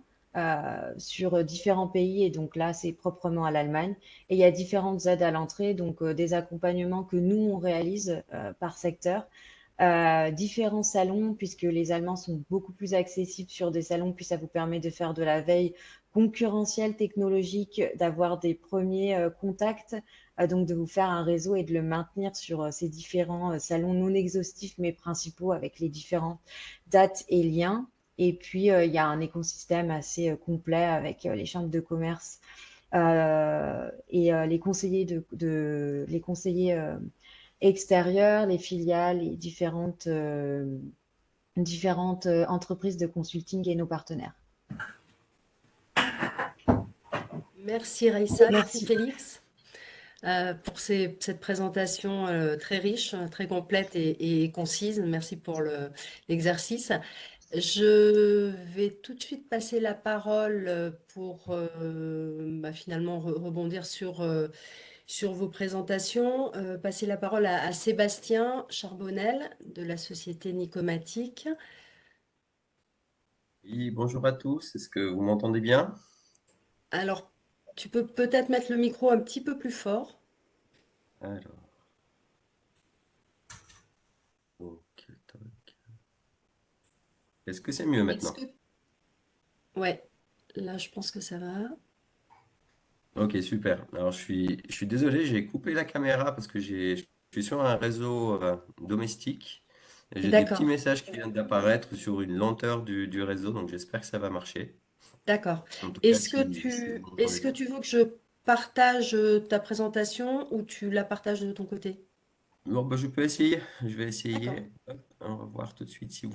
sur différents pays. Et donc là, c'est proprement à l'Allemagne. Et il y a différentes aides à l'entrée, donc des accompagnements que nous, on réalise par secteur. Différents salons, puisque les Allemands sont beaucoup plus accessibles sur des salons, puis ça vous permet de faire de la veille concurrentielle technologique, d'avoir des premiers contacts, donc de vous faire un réseau et de le maintenir sur ces différents salons non exhaustifs mais principaux avec les différentes dates et liens. Et puis, il y a un écosystème assez complet avec les chambres de commerce et les conseillers les conseillers extérieurs, les filiales et différentes entreprises de consulting et nos partenaires. Merci Raissa, merci Merci. Félix pour cette présentation très riche, très complète et concise. Merci pour l'exercice. Je vais tout de suite passer la parole pour finalement rebondir sur vos présentations. Passer la parole à Sébastien Charbonnel de la société Nicomatic. Oui, bonjour à tous, est-ce que vous m'entendez bien? Alors, tu peux peut-être mettre le micro un petit peu plus fort. Alors, ok, tac. Est-ce que c'est mieux maintenant? Ouais, là je pense que ça va. Ok, super. Alors, je suis désolé, j'ai coupé la caméra parce que je suis sur un réseau domestique et j'ai des petits D'accord, messages qui viennent d'apparaître sur une lenteur du réseau, donc j'espère que ça va marcher. d'accord. En tout cas, Est-ce que si vous m'entendez est-ce que bien. tu veux que je partage ta présentation ou tu la partages de ton côté? Bon, bah, je peux essayer, je vais D'accord. essayer. Hop, on va voir tout de suite si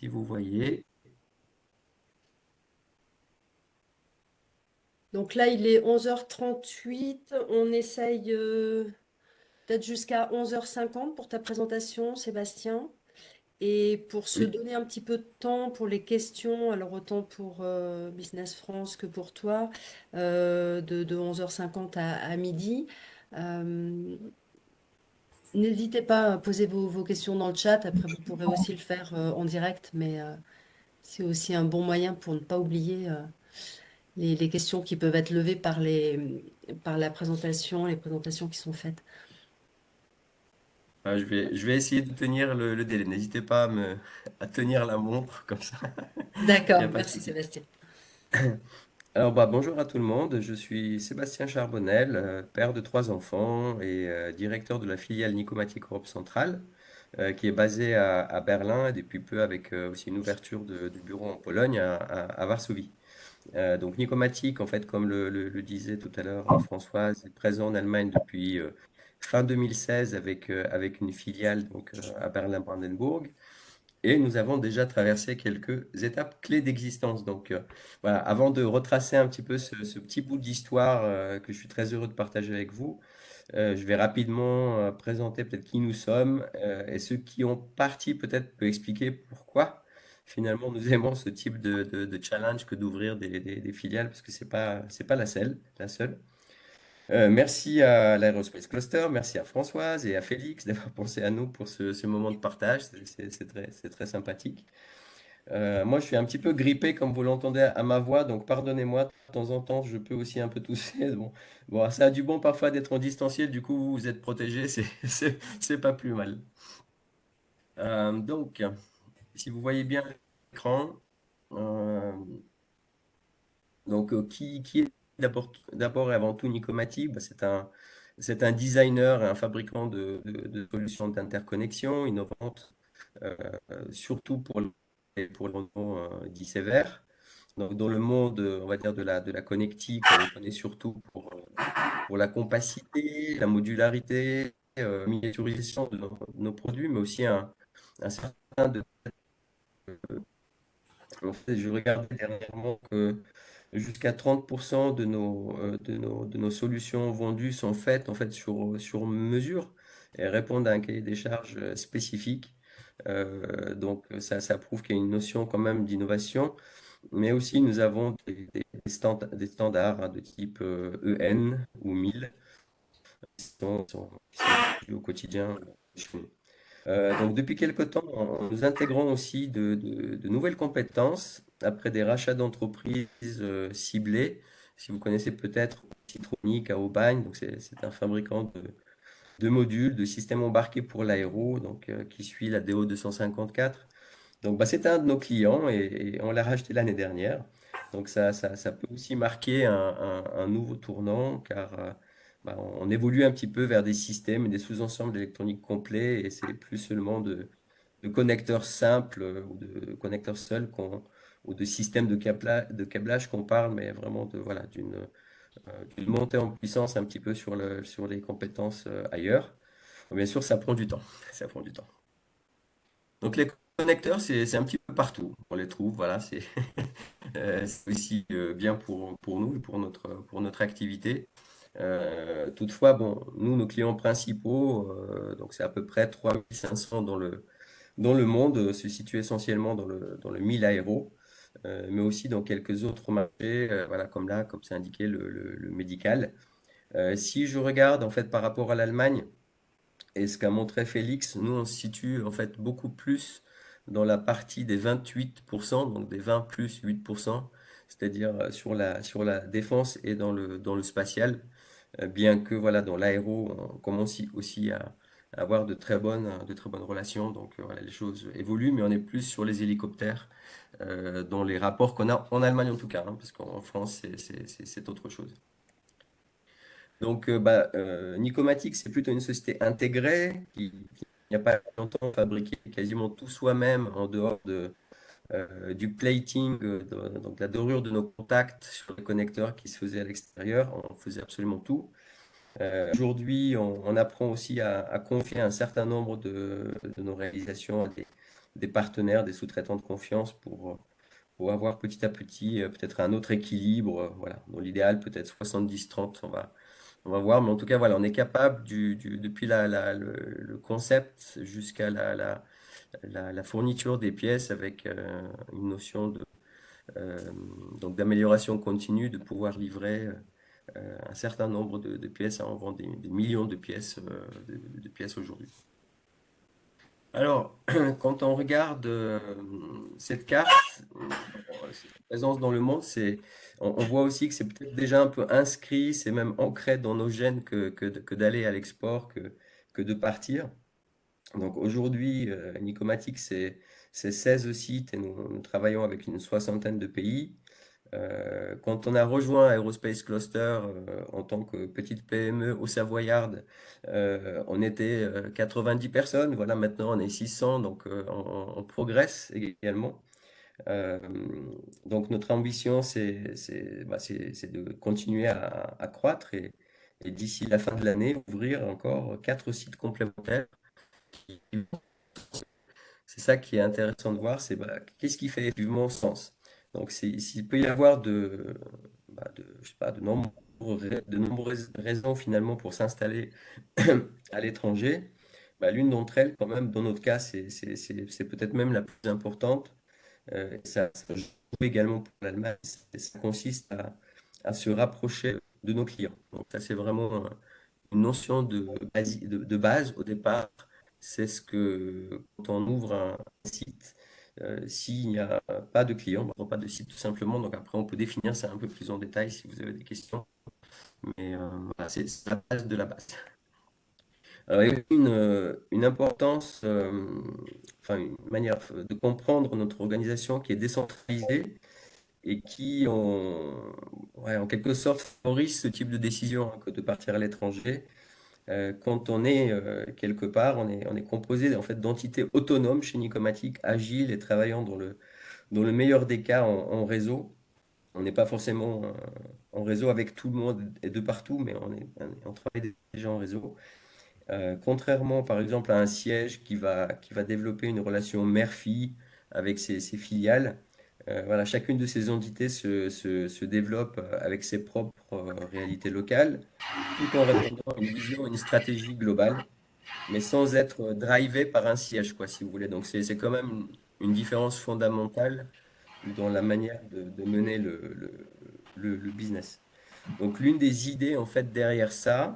vous voyez. Donc là, il est 11h38. On essaye peut-être jusqu'à 11h50 pour ta présentation, Sébastien. Et pour se Oui. donner un petit peu de temps pour les questions, alors autant pour Business France que pour toi, de 11h50 à midi. Euh, N'hésitez pas à poser vos questions dans le chat. Après, vous pourrez aussi le faire en direct, mais c'est aussi un bon moyen pour ne pas oublier les questions qui peuvent être levées par la présentation, les présentations qui sont faites. Ah, je vais essayer de tenir le délai. N'hésitez pas à tenir la montre comme ça. Il n'y a D'accord, pas de merci souci. Sébastien. Alors, bah, bonjour à tout le monde. Je suis Sébastien Charbonnel, père de trois enfants et directeur de la filiale Nicomatic Europe Centrale, qui est basée à Berlin et depuis peu avec aussi une ouverture du bureau en Pologne, à Varsovie. Donc, Nicomatic, en fait, comme le disait tout à l'heure Françoise, est présent en Allemagne depuis fin 2016 avec une filiale donc, à Berlin-Brandenburg. Et nous avons déjà traversé quelques étapes clés d'existence. Donc, voilà, avant de retracer un petit peu ce petit bout d'histoire que je suis très heureux de partager avec vous, je vais rapidement présenter peut-être qui nous sommes et ceux qui ont parti peut-être peut expliquer pourquoi finalement nous aimons ce type de challenge que d'ouvrir des filiales parce que c'est pas la seule. Merci à l'Aerospace Cluster, merci à Françoise et à Félix d'avoir pensé à nous pour ce moment de partage, c'est très sympathique. Moi, je suis un petit peu grippé, comme vous l'entendez à ma voix, donc pardonnez-moi, de temps en temps, je peux aussi un peu tousser. Bon, ça a du bon parfois d'être en distanciel, du coup, vous êtes protégés, c'est pas plus mal. Donc, si vous voyez bien l'écran, euh, donc qui est d'abord et avant tout Nicomatic? Bah, c'est un designer et un fabricant de solutions d'interconnexion innovantes, surtout pour pour le moment dit sévère. Donc, dans le monde, on va dire, de la connectique, on le connaît surtout pour la compacité, la modularité, miniaturisation de nos produits, mais aussi un certain de... En fait, je regardais dernièrement que jusqu'à 30% de nos solutions vendues sont faites en fait sur mesure et répondent à un cahier des charges spécifique. Donc ça prouve qu'il y a une notion quand même d'innovation, mais aussi nous avons des standards hein, de type EN ou 1000 qui sont utilisés au quotidien chez nous. Donc depuis quelque temps, nous intégrons aussi de nouvelles compétences après des rachats d'entreprises ciblées. Si vous connaissez peut-être Citronic à Aubagne, donc c'est un fabricant de modules, de systèmes embarqués pour l'aéro, donc qui suit la DO 254. Donc bah, c'est un de nos clients et on l'a racheté l'année dernière. Donc ça peut aussi marquer un nouveau tournant car bah, on évolue un petit peu vers des systèmes et des sous-ensembles d'électronique complets et c'est plus seulement de connecteurs simples ou de connecteurs seuls ou de systèmes de câblage qu'on parle, mais vraiment voilà, d'une montée en puissance un petit peu sur les compétences ailleurs. Bien sûr, ça prend du temps. Ça prend du temps. Donc les connecteurs, c'est un petit peu partout. On les trouve, voilà, c'est aussi bien pour nous et pour notre activité. Toutefois, bon, nous, nos clients principaux, donc c'est à peu près 3500 dans le monde, se situent essentiellement dans le 1000 aéro, mais aussi dans quelques autres marchés, voilà, comme là, comme c'est indiqué, le médical. Si je regarde en fait par rapport à l'Allemagne, et ce qu'a montré Félix, nous, on se situe en fait beaucoup plus dans la partie des 28%, donc des 20 plus 8%, c'est-à-dire sur la défense et dans le spatial, bien que voilà, dans l'aéro, on commence aussi à avoir de très bonnes relations. Donc voilà, les choses évoluent, mais on est plus sur les hélicoptères, dans les rapports qu'on a en Allemagne en tout cas, hein, parce qu'en France, c'est autre chose. Donc, Nicomatic, c'est plutôt une société intégrée qui il n'y a pas longtemps fabriqué quasiment tout soi-même en dehors du plating, donc la dorure de nos contacts sur les connecteurs qui se faisaient à l'extérieur. On faisait absolument tout. Aujourd'hui, on apprend aussi à confier un certain nombre de nos réalisations à des partenaires, des sous-traitants de confiance pour avoir petit à petit peut-être un autre équilibre. Voilà, dans l'idéal, peut-être 70-30, on va voir, mais en tout cas, voilà, on est capable depuis le concept jusqu'à la fourniture des pièces avec une notion donc d'amélioration continue, de pouvoir livrer un certain nombre de pièces. On vend des millions de pièces, de pièces aujourd'hui. Alors, quand on regarde cette carte, cette présence dans le monde, on voit aussi que c'est peut-être déjà un peu inscrit, c'est même ancré dans nos gènes que d'aller à l'export, que de partir. Donc aujourd'hui, Nicomatic, c'est 16 sites et nous travaillons avec une soixantaine de pays. Quand on a rejoint Aerospace Cluster en tant que petite PME au Savoyard, on était 90 personnes. Voilà, maintenant on est 600, donc on progresse également. Euh, donc notre ambition, c'est de continuer à croître et d'ici la fin de l'année, ouvrir encore 4 sites complémentaires. C'est ça qui est intéressant de voir, c'est qu'est-ce qui fait effectivement sens. Donc s'il peut y avoir je sais pas, de nombreuses raisons finalement pour s'installer à l'étranger, l'une d'entre elles, quand même, dans notre cas, c'est peut-être même la plus importante. Ça joue également pour l'Allemagne. Ça consiste à se rapprocher de nos clients. Donc ça, c'est vraiment une notion de base au départ. C'est ce que quand on ouvre un site, s'il n'y a pas de clients, on n'a pas de site tout simplement. Donc après, on peut définir ça un peu plus en détail si vous avez des questions. Mais voilà, c'est la base de la base. Alors, il y a une importance, enfin une manière de comprendre notre organisation qui est décentralisée et qui, ouais, en quelque sorte, favorise ce type de décision hein, que de partir à l'étranger. quand on est quelque part, on est composé en fait d'entités autonomes chez Nicomatic, agiles et travaillant dans le meilleur des cas en réseau. On n'est pas forcément en réseau avec tout le monde et de partout, mais on travaille déjà en réseau. Contrairement, par exemple, à un siège qui va développer une relation mère-fille avec ses filiales, voilà, chacune de ces entités se développe avec ses propres réalités locales, tout en répondant à une vision, une stratégie globale, mais sans être drivé par un siège, quoi, si vous voulez. Donc, c'est quand même une différence fondamentale dans la manière de mener le business. Donc, l'une des idées, en fait, derrière ça,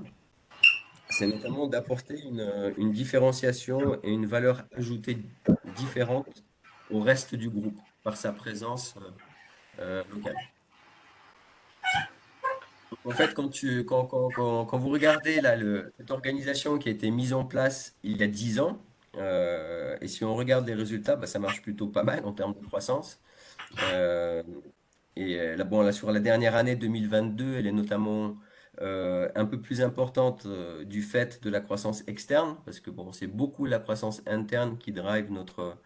c'est notamment d'apporter une différenciation et une valeur ajoutée différente au reste du groupe par sa présence locale. Donc, en fait, quand vous regardez là, cette organisation qui a été mise en place il y a 10 ans, et si on regarde les résultats, bah, ça marche plutôt pas mal en termes de croissance. Euh, Là, bon, là, sur la dernière année 2022, elle est notamment un peu plus importante du fait de la croissance externe, parce que bon, c'est beaucoup la croissance interne qui drive notre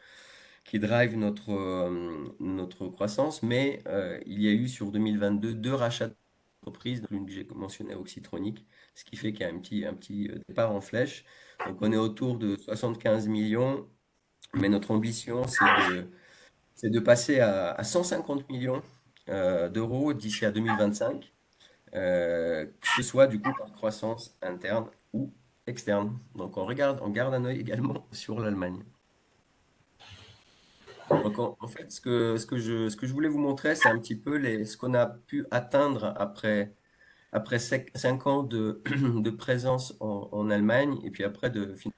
croissance, mais il y a eu sur 2022 deux rachats d'entreprises, dont l'une que j'ai mentionné, Oxytronic, ce qui fait qu'il y a un petit départ en flèche. Donc on est autour de 75 millions, mais notre ambition, c'est de passer à 150 millions d'euros d'ici à 2025, que ce soit du coup par croissance interne ou externe. Donc on garde un œil également sur l'Allemagne. Donc en fait, ce que je voulais vous montrer, c'est un petit peu ce qu'on a pu atteindre après 5 ans de présence en Allemagne, et puis après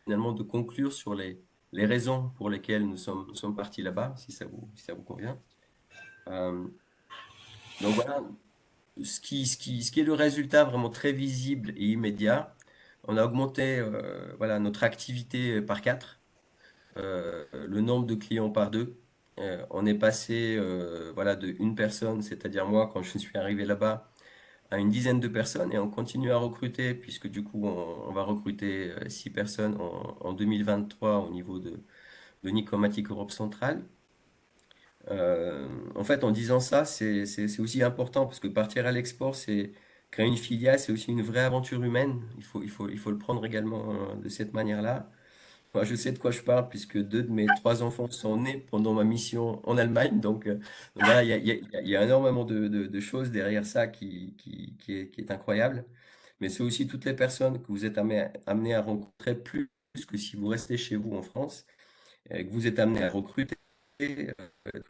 finalement de conclure sur les raisons pour lesquelles nous sommes partis là-bas, si ça vous convient. Euh, donc voilà, ce qui est le résultat vraiment très visible et immédiat. On a augmenté voilà, notre activité par 4, le nombre de clients par 2. On est passé voilà, de une personne, c'est-à-dire moi quand je suis arrivé là-bas, à une dizaine de personnes, et on continue à recruter puisque du coup on va recruter 6 personnes en 2023 au niveau de Nicomatic Europe Centrale. En fait, en disant ça, c'est aussi important parce que partir à l'export, c'est créer une filiale, c'est aussi une vraie aventure humaine. Il faut le prendre également de cette manière-là. Moi, je sais de quoi je parle puisque 2 de mes 3 enfants sont nés pendant ma mission en Allemagne. Donc voilà, il y a énormément de choses derrière ça qui est incroyable. Mais c'est aussi toutes les personnes que vous êtes amenés à rencontrer plus que si vous restez chez vous en France, que vous êtes amenés à recruter.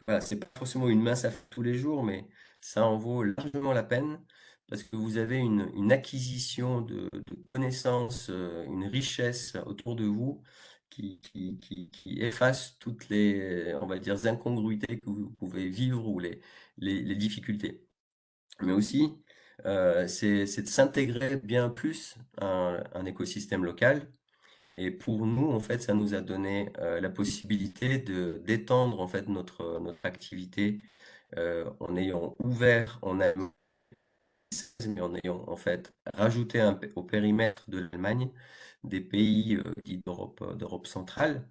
Voilà, c'est pas forcément une mince affaire tous les jours, mais ça en vaut largement la peine parce que vous avez une acquisition de connaissances, une richesse autour de vous qui efface toutes les, on va dire, incongruités que vous pouvez vivre ou les difficultés. Mais aussi, c'est de s'intégrer bien plus à un écosystème local. Et pour nous, en fait, ça nous a donné la possibilité de d'étendre en fait notre activité en ayant ouvert en Allemagne, mais en ayant en fait rajouté au périmètre de l'Allemagne des pays dits d'Europe centrale,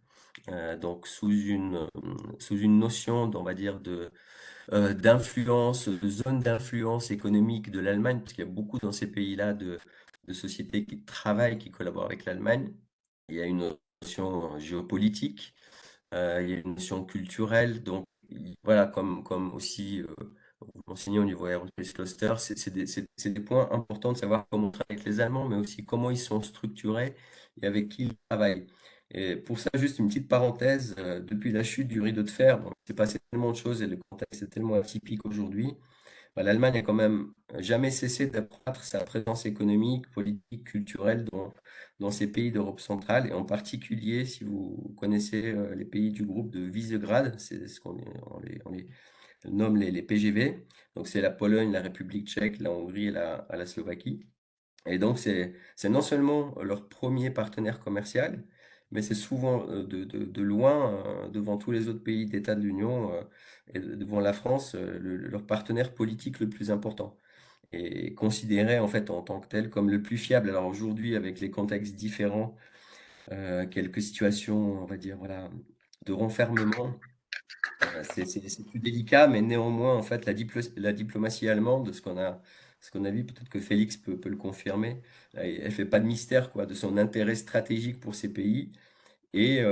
donc sous une notion, on va dire, d'influence, de zone d'influence économique de l'Allemagne, parce qu'il y a beaucoup dans ces pays-là de sociétés qui travaillent, qui collaborent avec l'Allemagne. Il y a une notion géopolitique, il y a une notion culturelle. Donc voilà, comme aussi vous mentionnez au niveau Aerospace Cluster, c'est des points importants de savoir comment on travaille avec les Allemands, mais aussi comment ils sont structurés et avec qui ils travaillent. Et pour ça, juste une petite parenthèse, depuis la chute du rideau de fer, bon, il s'est passé tellement de choses et le contexte est tellement atypique aujourd'hui. Bah, l'Allemagne a quand même jamais cessé d'accroître sa présence économique, politique, culturelle dans ces pays d'Europe centrale, et en particulier, si vous connaissez les pays du groupe de Visegrad, c'est ce on les nomme les PGV, donc c'est la Pologne, la République tchèque, la Hongrie et la Slovaquie. Et donc, c'est non seulement leur premier partenaire commercial, mais c'est souvent de loin, devant tous les autres pays d'État de l'Union et devant la France, leur partenaire politique le plus important. est considéré en fait en tant que tel comme le plus fiable. Alors aujourd'hui, avec les contextes différents, quelques situations, on va dire, voilà, de renfermement, c'est plus délicat, mais néanmoins, en fait, la diplomatie allemande, ce qu'on a vu, peut-être que Félix peut le confirmer, elle fait pas de mystère, quoi, de son intérêt stratégique pour ces pays. Et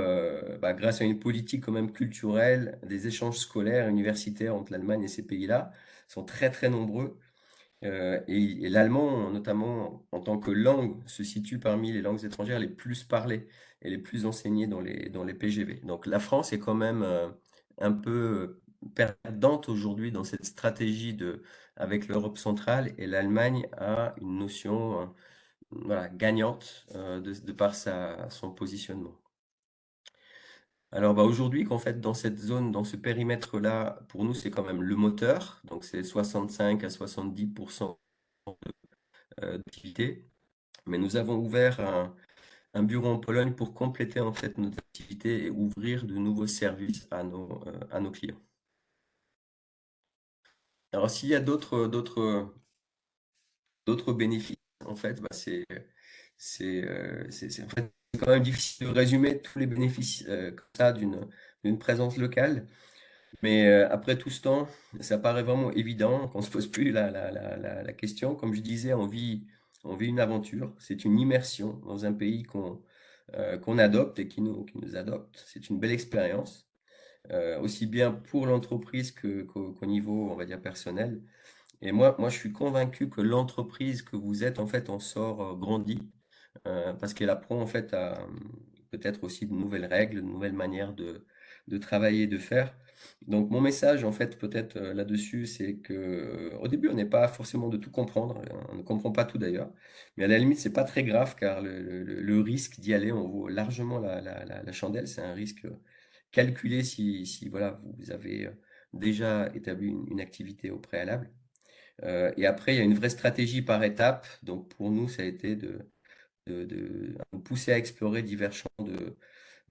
grâce à une politique quand même culturelle, des échanges scolaires, universitaires entre l'Allemagne et ces pays-là, sont très très nombreux. Et l'allemand, notamment en tant que langue, se situe parmi les langues étrangères les plus parlées et les plus enseignées dans les PGV. Donc la France est quand même un peu perdante aujourd'hui dans cette stratégie avec l'Europe centrale, et l'Allemagne a une notion voilà, gagnante de par son positionnement. Alors aujourd'hui, qu'en fait, dans cette zone, dans ce périmètre-là, pour nous, c'est quand même le moteur. Donc c'est 65 à 70% d'activité. Mais nous avons ouvert un bureau en Pologne pour compléter en fait notre activité et ouvrir de nouveaux services à nos clients. Alors s'il y a d'autres bénéfices, en fait, en fait, c'est quand même difficile de résumer tous les bénéfices comme ça d'une présence locale. Mais après tout ce temps, ça paraît vraiment évident qu'on ne se pose plus la question. Comme je disais, on vit une aventure, c'est une immersion dans un pays qu'on adopte et qui nous adopte. C'est une belle expérience, aussi bien pour l'entreprise qu'au niveau, on va dire, personnel. Et moi, je suis convaincu que l'entreprise que vous êtes, en fait, en sort grandie, parce qu'elle apprend, en fait, à peut-être aussi de nouvelles règles, de nouvelles manières de travailler, de faire. Donc, mon message, en fait, peut-être là-dessus, c'est que au début, on n'est pas forcément de tout comprendre. On ne comprend pas tout d'ailleurs. Mais à la limite, c'est pas très grave, car le risque d'y aller en vaut largement la chandelle. C'est un risque calculé si voilà, vous avez déjà établi une activité au préalable. Et après, il y a une vraie stratégie par étape. Donc, pour nous, ça a été de nous pousser à explorer divers champs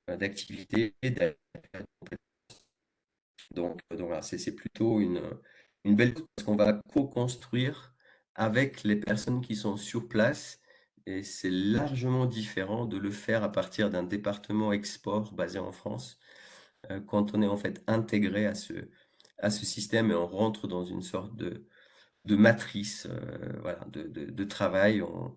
d'activité. Donc voilà, c'est plutôt une belle chose parce qu'on va co-construire avec les personnes qui sont sur place. Et c'est largement différent de le faire à partir d'un département export basé en France, quand on est en fait intégré à ce système et on rentre dans une sorte de matrice voilà, de travail en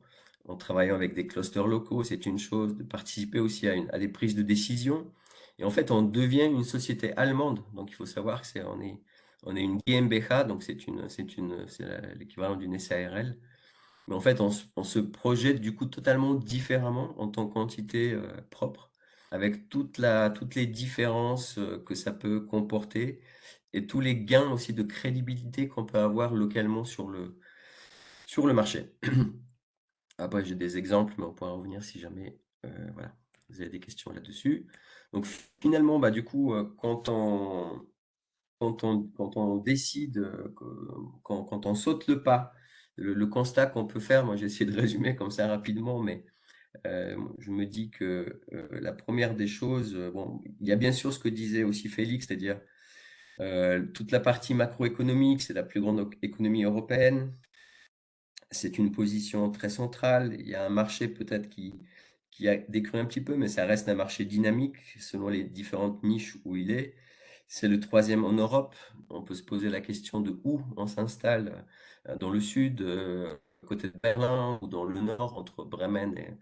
travaillant avec des clusters locaux. C'est une chose de participer aussi à des prises de décision. Et en fait, on devient une société allemande. Donc, il faut savoir que on est une GmbH, donc c'est l'équivalent d'une SARL. Mais en fait, on se projette du coup totalement différemment en tant qu'entité propre, avec toutes les différences que ça peut comporter et tous les gains aussi de crédibilité qu'on peut avoir localement sur le marché. Après, j'ai des exemples, mais on pourra revenir si jamais voilà, vous avez des questions là-dessus. Donc finalement, du coup, quand on décide, quand on saute le pas, le constat qu'on peut faire, moi j'ai essayé de résumer comme ça rapidement, mais je me dis que la première des choses, bon, il y a bien sûr ce que disait aussi Félix, c'est-à-dire toute la partie macroéconomique, c'est la plus grande économie européenne. C'est une position très centrale. Il y a un marché peut-être qui a décru un petit peu, mais ça reste un marché dynamique selon les différentes niches où il est. C'est le troisième en Europe. On peut se poser la question de où on s'installe, dans le sud, à côté de Berlin, ou dans le nord, entre Bremen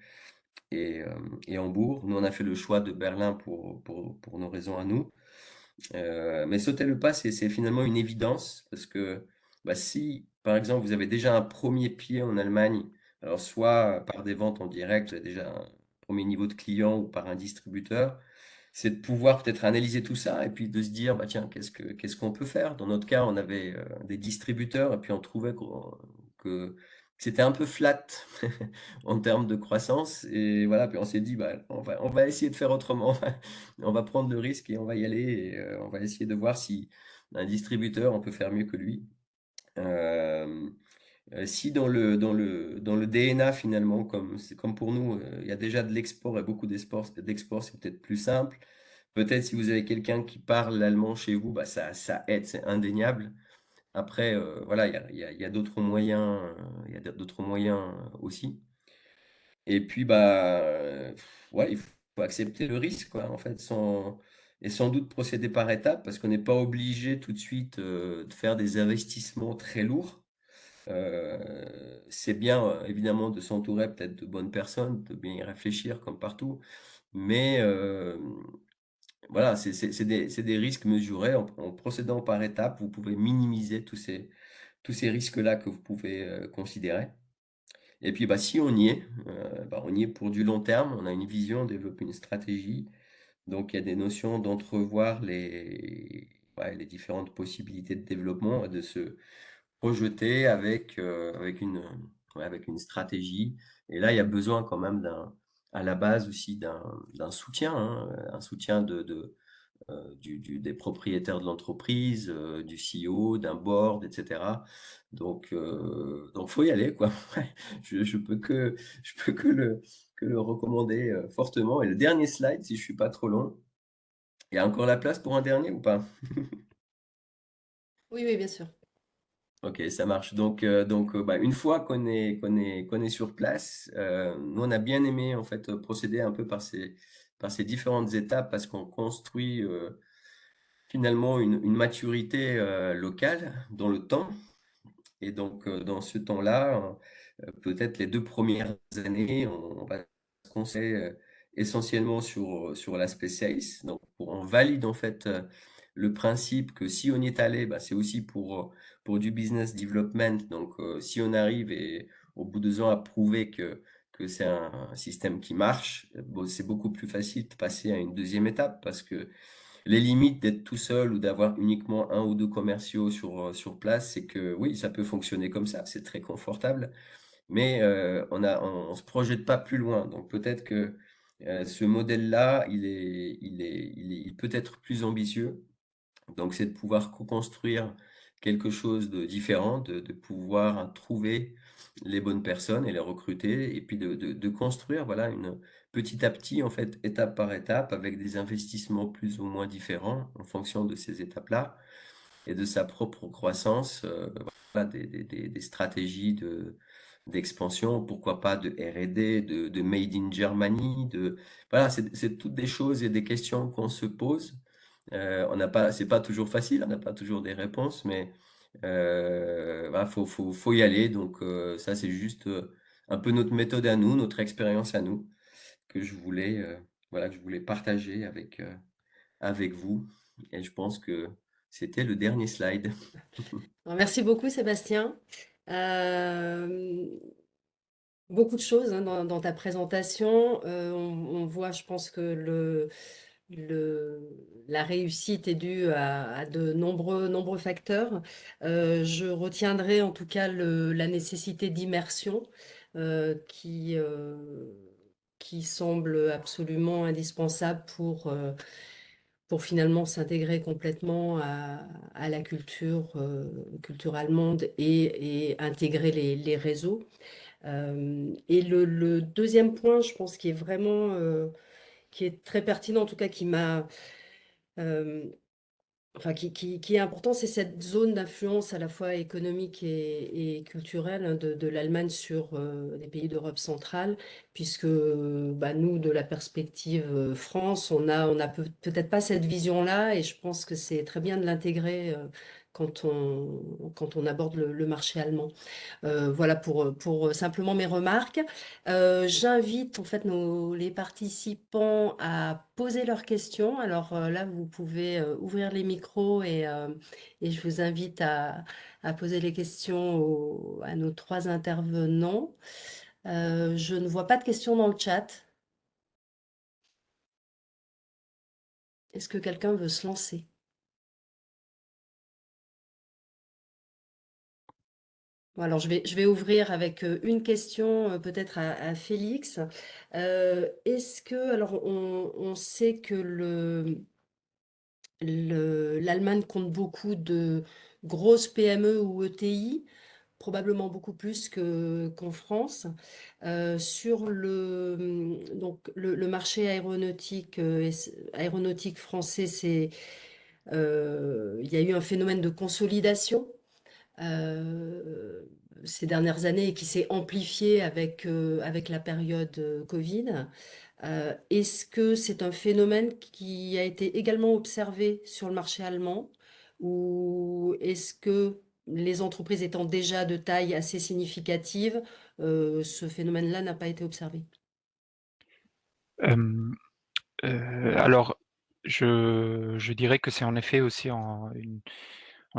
et Hambourg. Nous, on a fait le choix de Berlin pour nos raisons à nous. Mais sauter le pas, c'est finalement une évidence parce que si, par exemple, vous avez déjà un premier pied en Allemagne, alors soit par des ventes en direct, vous avez déjà un premier niveau de client ou par un distributeur, c'est de pouvoir peut-être analyser tout ça et puis de se dire, tiens, qu'est-ce qu'on peut faire? Dans notre cas, on avait des distributeurs et puis on trouvait que c'était un peu flat en termes de croissance. Et voilà, puis on s'est dit, on va essayer de faire autrement. On va prendre le risque et on va y aller. Et on va essayer de voir si un distributeur, on peut faire mieux que lui. Euh, Si dans le DNA, finalement, c'est comme pour nous, il y a déjà de l'export et beaucoup d'export, c'est peut-être plus simple. Peut-être si vous avez quelqu'un qui parle l'allemand chez vous, ça aide, c'est indéniable. Après, voilà, il y a d'autres moyens, il y a d'autres moyens aussi. Et puis, bah, ouais, il faut accepter le risque, quoi, en fait, et sans doute procéder par étapes, parce qu'on n'est pas obligé tout de suite de faire des investissements très lourds. C'est bien, évidemment, de s'entourer peut-être de bonnes personnes, de bien y réfléchir comme partout, mais voilà, c'est des risques mesurés. En procédant par étapes, vous pouvez minimiser tous ces risques-là que vous pouvez considérer. Et puis, bah, si on y est, bah, on y est pour du long terme. On a une vision, on développe une stratégie. Donc, il y a des notions d'entrevoir ouais, les différentes possibilités de développement et de se projeter avec une stratégie. Et là, il y a besoin quand même à la base aussi d'un soutien, hein, un soutien des propriétaires de l'entreprise, du CEO, d'un board, etc. Donc faut y aller, quoi. Je je peux que le recommander fortement. Et le dernier slide, si je suis pas trop long, il y a encore la place pour un dernier ou pas? Oui, oui, bien sûr. Ok, ça marche. Bah, une fois qu'on est sur place, nous on a bien aimé en fait procéder un peu par ces différentes étapes parce qu'on construit finalement une maturité locale dans le temps. Et donc, dans ce temps-là, peut-être les 2 premières années, on va se concentrer, essentiellement sur l'aspect sales. Donc on valide en fait, le principe que si on y est allé, bah, c'est aussi pour du business development. Donc, si on arrive et au bout de 2 ans à prouver que c'est un système qui marche, bon, c'est beaucoup plus facile de passer à une deuxième étape parce que les limites d'être tout seul ou d'avoir uniquement un ou deux commerciaux sur place, c'est que oui, ça peut fonctionner comme ça, c'est très confortable, mais on se projette pas plus loin. Donc peut-être que ce modèle-là, il peut être plus ambitieux. Donc, c'est de pouvoir co-construire quelque chose de différent, de pouvoir trouver les bonnes personnes et les recruter, et puis de construire, voilà, petit à petit, en fait, étape par étape, avec des investissements plus ou moins différents en fonction de ces étapes-là et de sa propre croissance, voilà, des stratégies d'expansion, pourquoi pas de R&D, de Made in Germany, voilà, c'est toutes des choses et des questions qu'on se pose. On n'a pas, c'est pas toujours facile, on n'a pas toujours des réponses, mais voilà, faut y aller. Donc ça, c'est juste un peu notre méthode à nous, notre expérience à nous, que je voulais, voilà, que je voulais partager avec vous. Et je pense que c'était le dernier slide. Alors, merci beaucoup, Sébastien. Euh, Beaucoup de choses hein, dans ta présentation. On voit, je pense que la réussite est due à de nombreux facteurs. Je retiendrai en tout cas la nécessité d'immersion euh, qui, euh, qui semble absolument indispensable pour finalement s'intégrer complètement à la culture allemande et intégrer les réseaux. Et le deuxième point, je pense, qui est vraiment, qui est très pertinent, en tout cas, euh, enfin, qui est important, c'est cette zone d'influence à la fois économique et culturelle hein, de l'Allemagne sur les pays d'Europe centrale, puisque bah, nous, de la perspective France, on a peut-être pas cette vision-là, et je pense que c'est très bien de l'intégrer quand on aborde le marché allemand. Voilà pour simplement mes remarques. J'invite en fait les participants à poser leurs questions. Alors là, vous pouvez ouvrir les micros et je vous invite à poser les questions à nos trois intervenants. Je ne vois pas de questions dans le chat. Est-ce que quelqu'un veut se lancer? Bon, alors, je vais ouvrir avec une question peut-être à Félix. Est-ce que, alors, on sait que l'Allemagne compte beaucoup de grosses PME ou ETI, probablement beaucoup plus qu'en France. Sur donc le marché aéronautique, aéronautique français, il y a eu un phénomène de consolidation. ces dernières années et qui s'est amplifié avec la période Covid. Est-ce que c'est un phénomène qui a été également observé sur le marché allemand ou est-ce que les entreprises étant déjà de taille assez significative, ce phénomène-là n'a pas été observé? Alors, je dirais que c'est en effet aussi un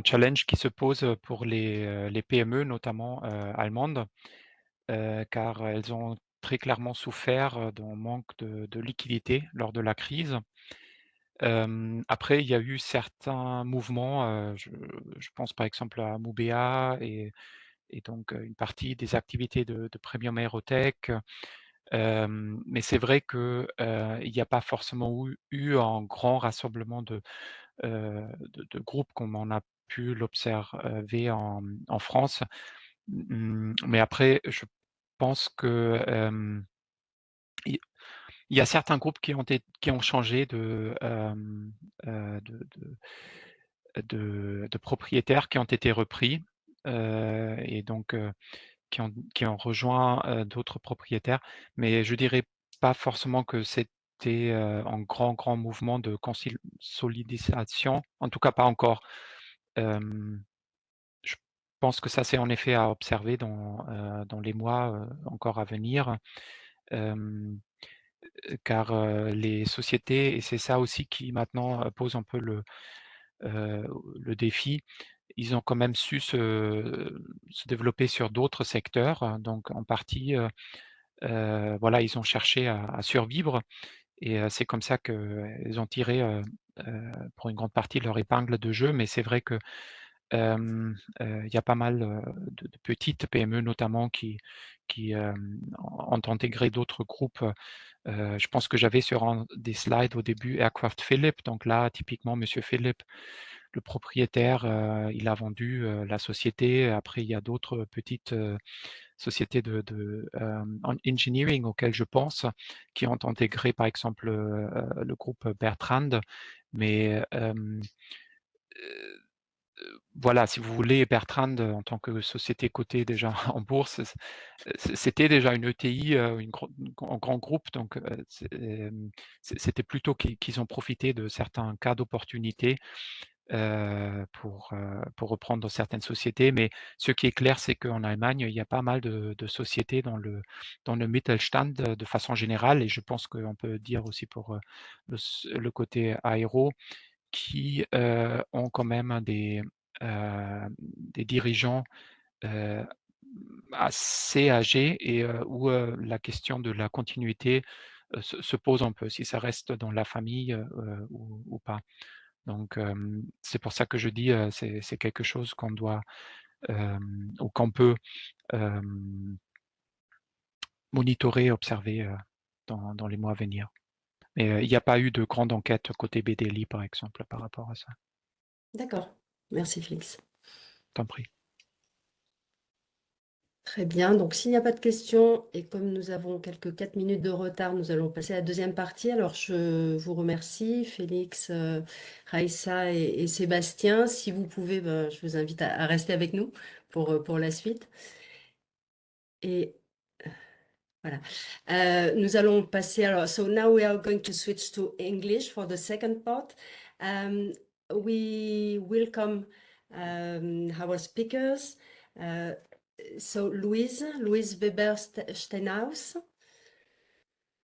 challenge qui se pose pour les PME, notamment allemandes, car elles ont très clairement souffert d'un manque de liquidité lors de la crise. Après, il y a eu certains mouvements, je pense par exemple à Mubea et donc une partie des activités de Premium Aerotech. Mais c'est vrai que, il n'y a pas forcément eu un grand rassemblement de groupes comme on a pu l'observer en France. Mais après, je pense que, il il y a certains groupes qui ont changé de propriétaires, qui ont été repris, et donc qui ont rejoint, d'autres propriétaires. Mais je dirais pas forcément que c'était, un grand mouvement de consolidation, en tout cas pas encore. Je pense que ça, c'est en effet à observer dans les mois, encore à venir, hem, car, les sociétés et c'est ça aussi qui maintenant, pose un peu le défi. Ils ont quand même su se développer sur d'autres secteurs, hein, donc en partie, voilà, ils ont cherché à survivre et c'est comme ça qu'ils ont tiré, pour une grande partie leur épingle de jeu. Mais c'est vrai que, il y a pas mal, de petites PME notamment qui ont intégré d'autres groupes. Je pense que j'avais sur un des slides au début Aircraft Philippe, donc là, typiquement, monsieur Philippe, le propriétaire, il a vendu, la société. Après, il y a d'autres petites, sociétés en engineering auxquelles je pense, qui ont intégré, par exemple, le groupe Bertrand. Mais, voilà, si vous voulez, Bertrand, en tant que société cotée déjà en bourse, c'était déjà une ETI, un grand groupe, donc c'était plutôt qu'ils ont profité de certains cas d'opportunité pour reprendre certaines sociétés. Mais ce qui est clair, c'est qu'en Allemagne, il y a pas mal de sociétés dans le Mittelstand de façon générale, et je pense qu'on peut dire aussi pour le côté aéro, qui ont quand même des dirigeants euh, assez âgés et où la question de la continuité se pose un peu, si ça reste dans la famille ou pas. Donc, c'est pour ça que je dis, c'est quelque chose qu'on doit ou qu'on peut monitorer, observer dans les mois à venir. Mais il n'y a pas eu de grande enquête côté BDLI, par exemple, par rapport à ça. D'accord. Merci Félix. T'en prie. Très bien, donc s'il n'y a pas de questions et comme nous avons quelques 4 minutes de retard, nous allons passer à la deuxième partie. Alors je vous remercie Félix, Raïssa et Sébastien. Si vous pouvez, ben, je vous invite à rester avec nous pour la suite. Et voilà. Nous allons passer alors. So now we are going to switch to English for the second part. We welcome our speakers. So Louise Weber-Steinhaus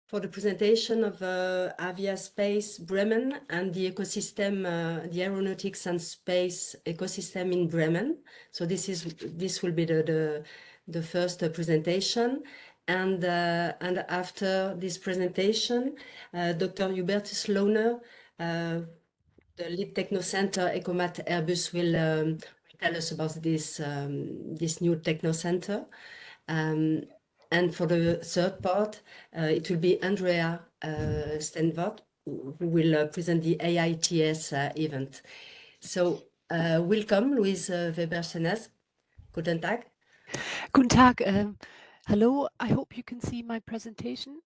for the presentation of Aviaspace Bremen and the ecosystem, the aeronautics and space ecosystem in Bremen. So this will be the first presentation. And after this presentation, Dr. Hubertus Lohner, the lead techno center Ecomat Airbus will tell us about this new techno center. And for the third part, it will be Andrea Stenvart who will present the AITS event. So welcome, Louise Weber-Steinhaus. Guten Tag. Guten Tag. Hello. I hope you can see my presentation.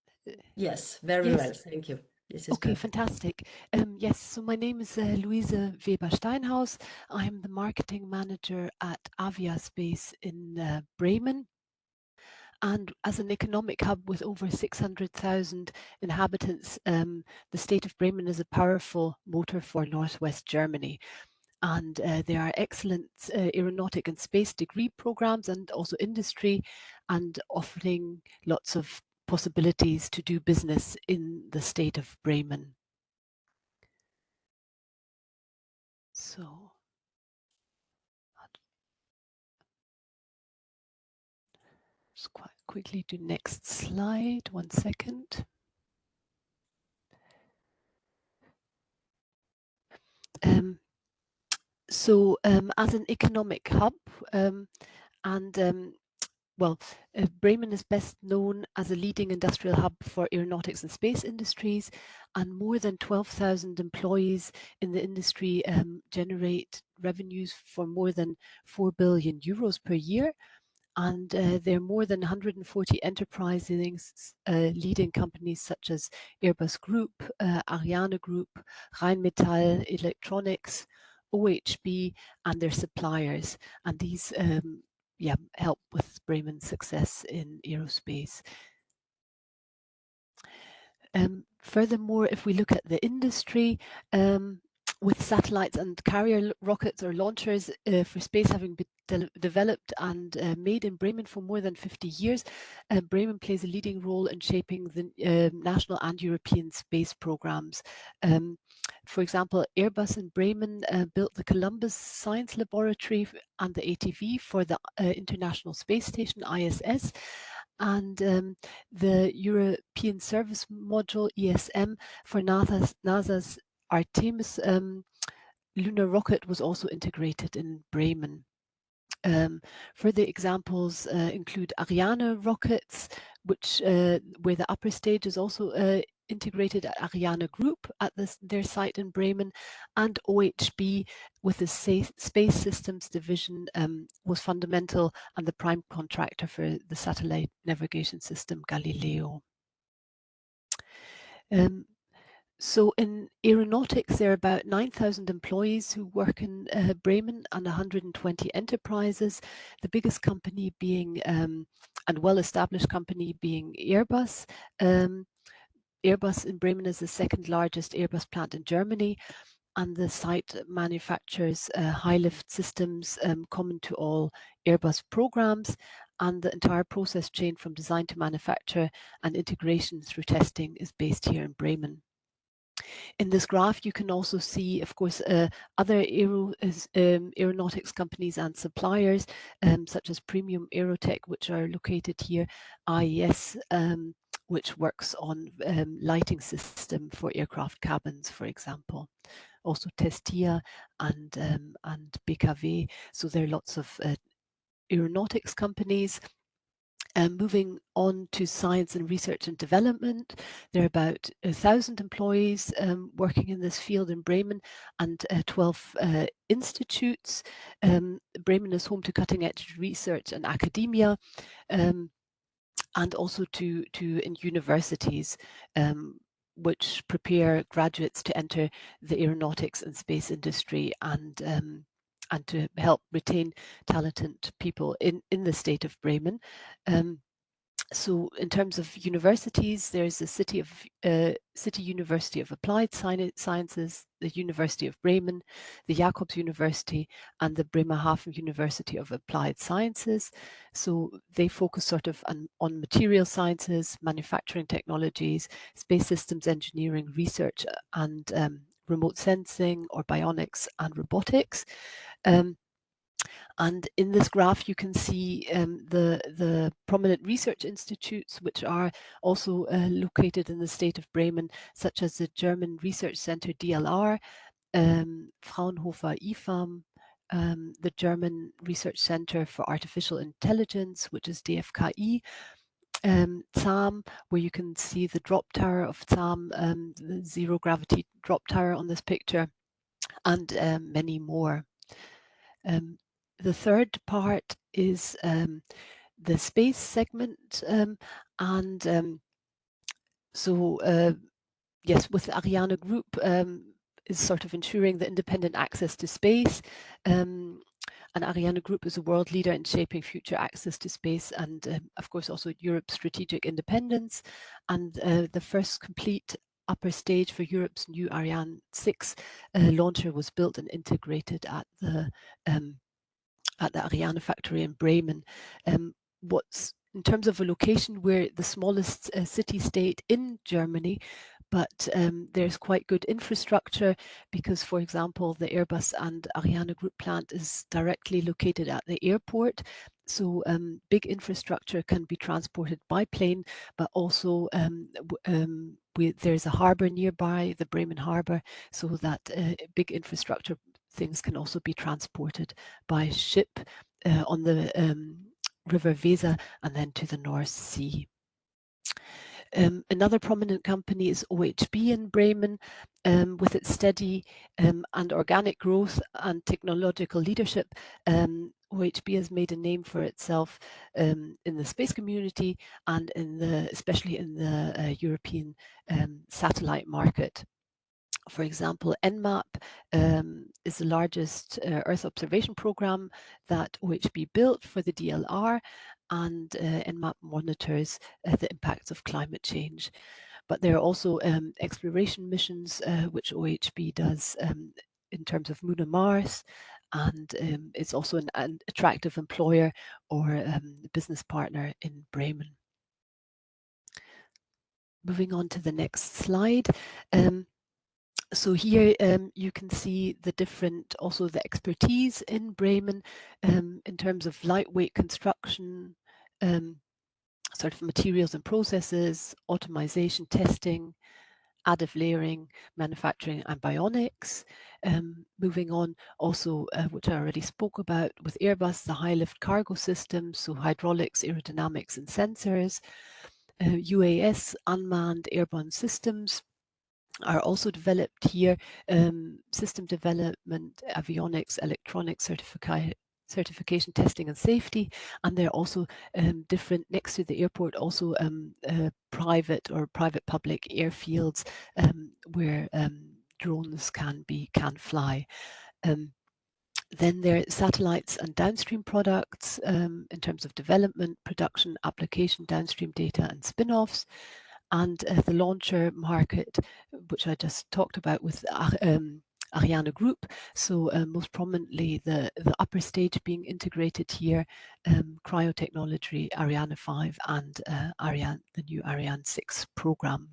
Yes, very Yes. well. Thank you. les Okay, espaces. fantastic. Yes, so my name is Luisa Weber-Steinhaus. I'm the marketing manager at Avia Space in Bremen. And as an economic hub with over 600,000 inhabitants, the state of Bremen is a powerful motor for Northwest Germany. And there are excellent aeronautic and space degree programs and also industry, and offering lots of possibilities to do business in the state of Bremen. So I'll just quite quickly do next slide, 1 second. As an economic hub, Bremen is best known as a leading industrial hub for aeronautics and space industries, and more than 12,000 employees in the industry generate revenues for more than 4 billion euros per year. And there are more than 140 enterprises, leading companies such as Airbus Group, Ariane Group, Rheinmetall Electronics, OHB, and their suppliers. And these help with Bremen's success in aerospace. Furthermore, if we look at the industry, with satellites and carrier rockets or launchers for space having been developed and made in Bremen for more than 50 years, Bremen plays a leading role in shaping the national and European space programs. For example, Airbus in Bremen built the Columbus Science Laboratory and the ATV for the International Space Station, ISS, and the European Service Module, ESM, for NASA's Artemis lunar rocket was also integrated in Bremen. Further examples include Ariane rockets, which where the upper stage is also integrated at Ariane Group at their site in Bremen, and OHB with the Space Systems division was fundamental and the prime contractor for the satellite navigation system Galileo. So in aeronautics, there are about 9,000 employees who work in Bremen and 120 enterprises, the biggest company being, and well-established company being Airbus. Airbus in Bremen is the second largest Airbus plant in Germany, and the site manufactures high-lift systems common to all Airbus programs, and the entire process chain from design to manufacture and integration through testing is based here in Bremen. In this graph, you can also see, of course, other aeronautics companies and suppliers, such as Premium Aerotech, which are located here, IES, which works on lighting system for aircraft cabins, for example. Also Testia and BKW. So there are lots of aeronautics companies. Moving on to science and research and development, there are about 1,000 employees working in this field in Bremen, and 12 institutes. Bremen is home to cutting-edge research and academia, and also to in universities, which prepare graduates to enter the aeronautics and space industry, and to help retain talented people in the state of Bremen. So in terms of universities, there's the City University of Applied Sciences, the University of Bremen, the Jakobs University, and the Bremerhaven University of Applied Sciences. So they focus sort of on material sciences, manufacturing technologies, space systems engineering, research, and remote sensing or bionics and robotics. And in this graph, you can see the prominent research institutes, which are also located in the state of Bremen, such as the German Research Center DLR, Fraunhofer IFAM, the German Research Center for Artificial Intelligence, which is DFKI, ZAM, where you can see the drop tower of ZAM, the zero gravity drop tower on this picture, and many more. The third part is the space segment, yes, with the Ariane Group is sort of ensuring the independent access to space. And Ariane Group is a world leader in shaping future access to space and, of course, also Europe's strategic independence. And the first complete upper stage for Europe's new Ariane 6 launcher was built and integrated at the Ariane factory in Bremen. What's in terms of a location, we're the smallest city-state in Germany, but there's quite good infrastructure because, for example, the Airbus and Ariane Group plant is directly located at the airport. So big infrastructure can be transported by plane, but also there's a harbour nearby, the Bremen harbour, so that big infrastructure things can also be transported by ship on the River Weser and then to the North Sea. Another prominent company is OHB in Bremen. With its steady and organic growth and technological leadership, OHB has made a name for itself in the space community and especially in the European satellite market. For example, EnMAP is the largest Earth observation program that OHB built for the DLR, and EnMAP monitors the impacts of climate change. But there are also exploration missions which OHB does in terms of Moon and Mars, and it's also an attractive employer or business partner in Bremen. Moving on to the next slide. So here you can see the different, also the expertise in Bremen in terms of lightweight construction, sort of materials and processes, automation, testing, additive layering, manufacturing and bionics. Moving on also, which I already spoke about with Airbus, the high lift cargo systems, so hydraulics, aerodynamics and sensors, UAS, unmanned airborne systems, are also developed here, system development, avionics, electronics, certification, testing and safety, and they're also different next to the airport, also private or private-public airfields where drones can fly. Then there are satellites and downstream products in terms of development, production, application, downstream data and spin-offs. And the launcher market, which I just talked about with Ariane Group. So most prominently, the upper stage being integrated here, cryotechnology, Ariane 5 and the new Ariane 6 program.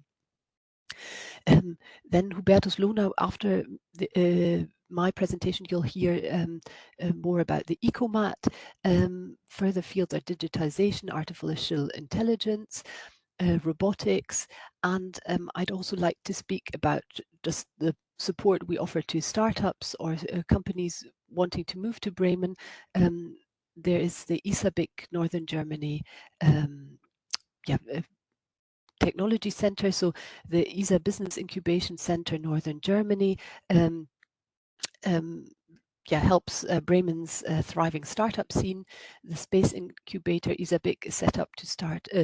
Then Hubertus Lohnau, after my presentation, you'll hear more about the ECOMAT. Further fields are digitization, artificial intelligence, robotics, and I'd also like to speak about just the support we offer to startups or companies wanting to move to Bremen. There is the ISABIC Northern Germany Technology Center, so the ISA Business Incubation Center Northern Germany helps Bremen's thriving startup scene. The space incubator ISABIC is set up to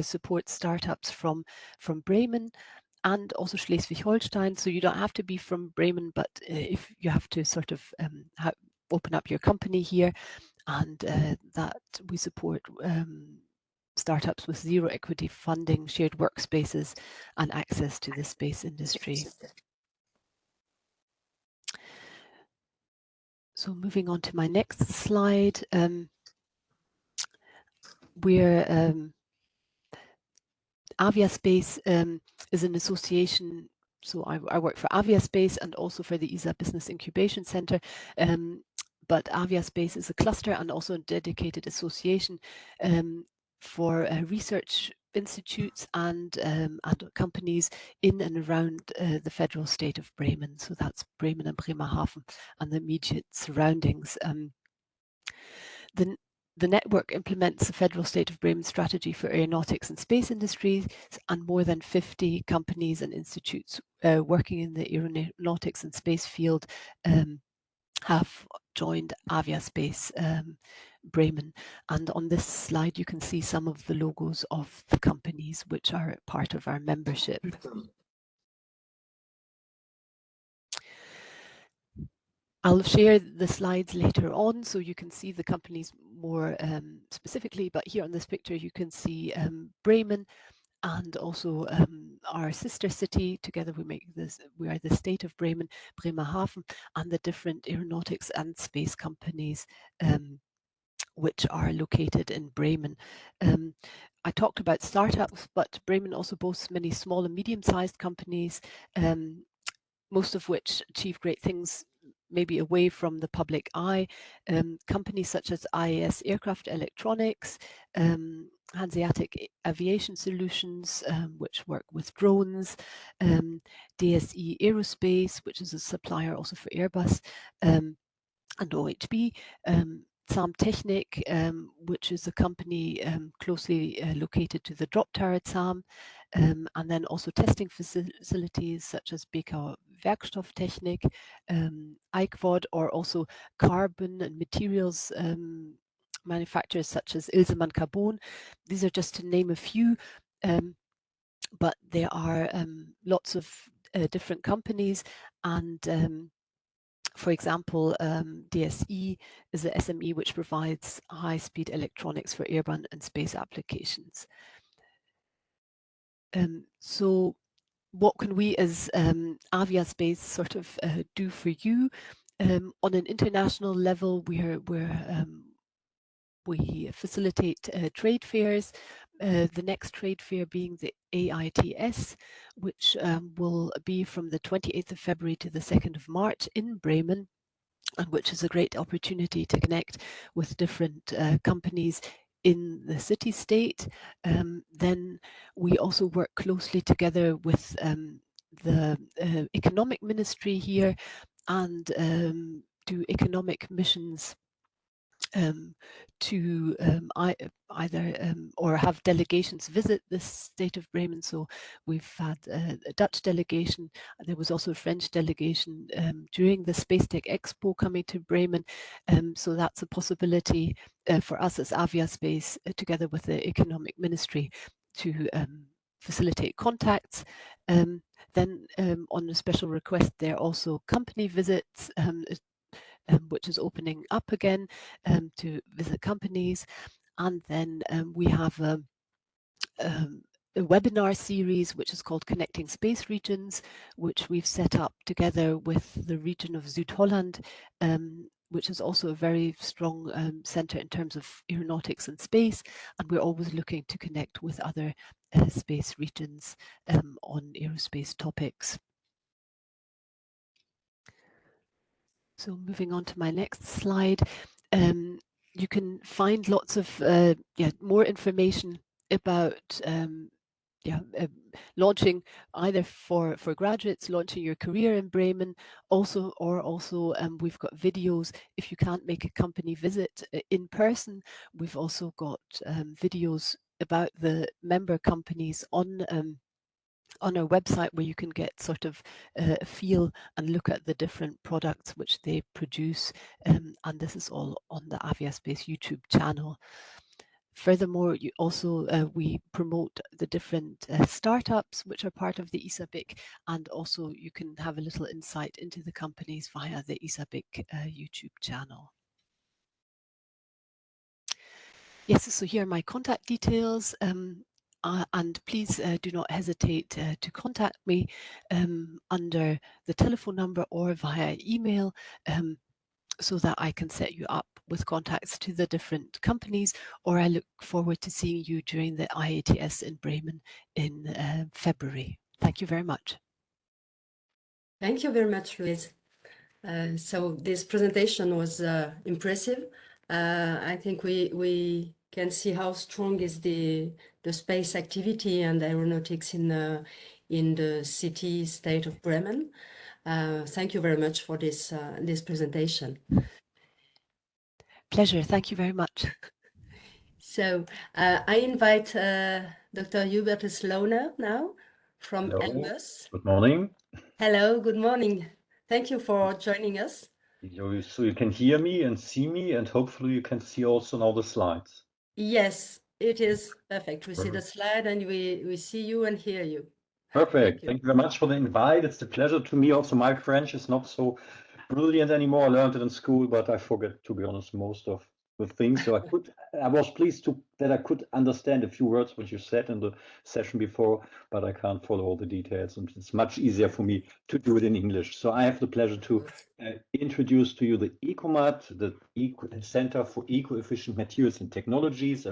support startups from Bremen and also Schleswig-Holstein. So you don't have to be from Bremen, but if you have to sort of open up your company here, and that we support startups with zero equity funding, shared workspaces, and access to the space industry. So moving on to my next slide, Aviaspace is an association. So I work for Aviaspace and also for the ISA Business Incubation Center. But Aviaspace is a cluster and also a dedicated association for research institutes and companies in and around the federal state of Bremen. So that's Bremen and Bremerhaven and the immediate surroundings. The network implements the federal state of Bremen strategy for aeronautics and space industries, and more than 50 companies and institutes working in the aeronautics and space field have joined Aviaspace Bremen. And on this slide, you can see some of the logos of the companies which are part of our membership. I'll share the slides later on so you can see the companies more specifically, but here on this picture you can see Bremen and also our sister city. Together we are the state of Bremen, Bremerhaven, and the different aeronautics and space companies which are located in Bremen. I talked about startups, but Bremen also boasts many small and medium-sized companies, most of which achieve great things maybe away from the public eye. Companies such as IAS Aircraft Electronics, Hanseatic Aviation Solutions, which work with drones, DSE Aerospace, which is a supplier also for Airbus, and OHB, SAM Technik, which is a company closely located to the drop tower at SAM, and then also testing facilities such as BK Werkstofftechnik, Eichwod, or also carbon and materials manufacturers such as Ilsemann Carbon. These are just to name a few, but there are lots of different companies, and for example, DSE is a SME which provides high-speed electronics for airborne and space applications. So what can we as Aviaspace sort of do for you? On an international level, we facilitate trade fairs, the next trade fair being the AITS, which will be from the 28th of February to the 2nd of March in Bremen, and which is a great opportunity to connect with different companies in the city-state. Then we also work closely together with the economic ministry here and do economic missions to either or have delegations visit the state of Bremen. So we've had a Dutch delegation. There was also a French delegation during the Space Tech Expo coming to Bremen. So that's a possibility for us as Aviaspace, together with the Economic Ministry, to facilitate contacts. Then on a special request, there are also company visits, which is opening up again to visit companies. And then we have a webinar series which is called Connecting Space Regions, which we've set up together with the region of Zuid-Holland, which is also a very strong center in terms of aeronautics and space. And we're always looking to connect with other space regions on aerospace topics. So moving on to my next slide, you can find lots of more information about launching either for graduates, launching your career in Bremen, also we've got videos. If you can't make a company visit in person, we've also got videos about the member companies on our website, where you can get sort of a feel and look at the different products which they produce, and this is all on the Aviaspace YouTube channel. Furthermore, you also we promote the different startups which are part of the ISABIC, and also you can have a little insight into the companies via the ISABIC YouTube channel. Yes, so here are my contact details. And please do not hesitate to contact me under the telephone number or via email, so that I can set you up with contacts to the different companies, or I look forward to seeing you during the IATS in Bremen in February. Thank you very much. Thank you very much, Louise. So this presentation was impressive. I think we can see how strong is the space activity and aeronautics in the city-state of Bremen. Thank you very much for this presentation. Pleasure. Thank you very much. So I invite Dr. Hubertus Lohner now from Hello. Airbus. Good morning. Hello, good morning. Thank you for joining us. So you can hear me and see me, and hopefully you can see also now the slides. Yes, it is perfect. We see the slide and we see you and hear you. Perfect. Thank you very much for the invite. It's a pleasure to me. Also, my French is not so brilliant anymore. I learned it in school, but I forget, to be honest, most of the things. So I was pleased that I could understand a few words what you said in the session before, but I can't follow all the details, and it's much easier for me to do it in English. So I have the pleasure to introduce to you the EcoMat, the Center for Eco-Efficient Materials and Technologies.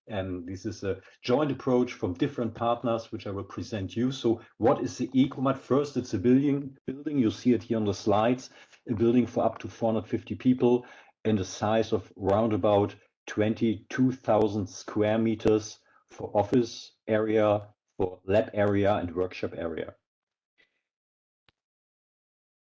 And this is a joint approach from different partners, which I will present you. So what is the EcoMat? First, it's a building. You see it here on the slides, a building for up to 450 people and a size of round about 22,000 square meters for office area, for lab area and workshop area.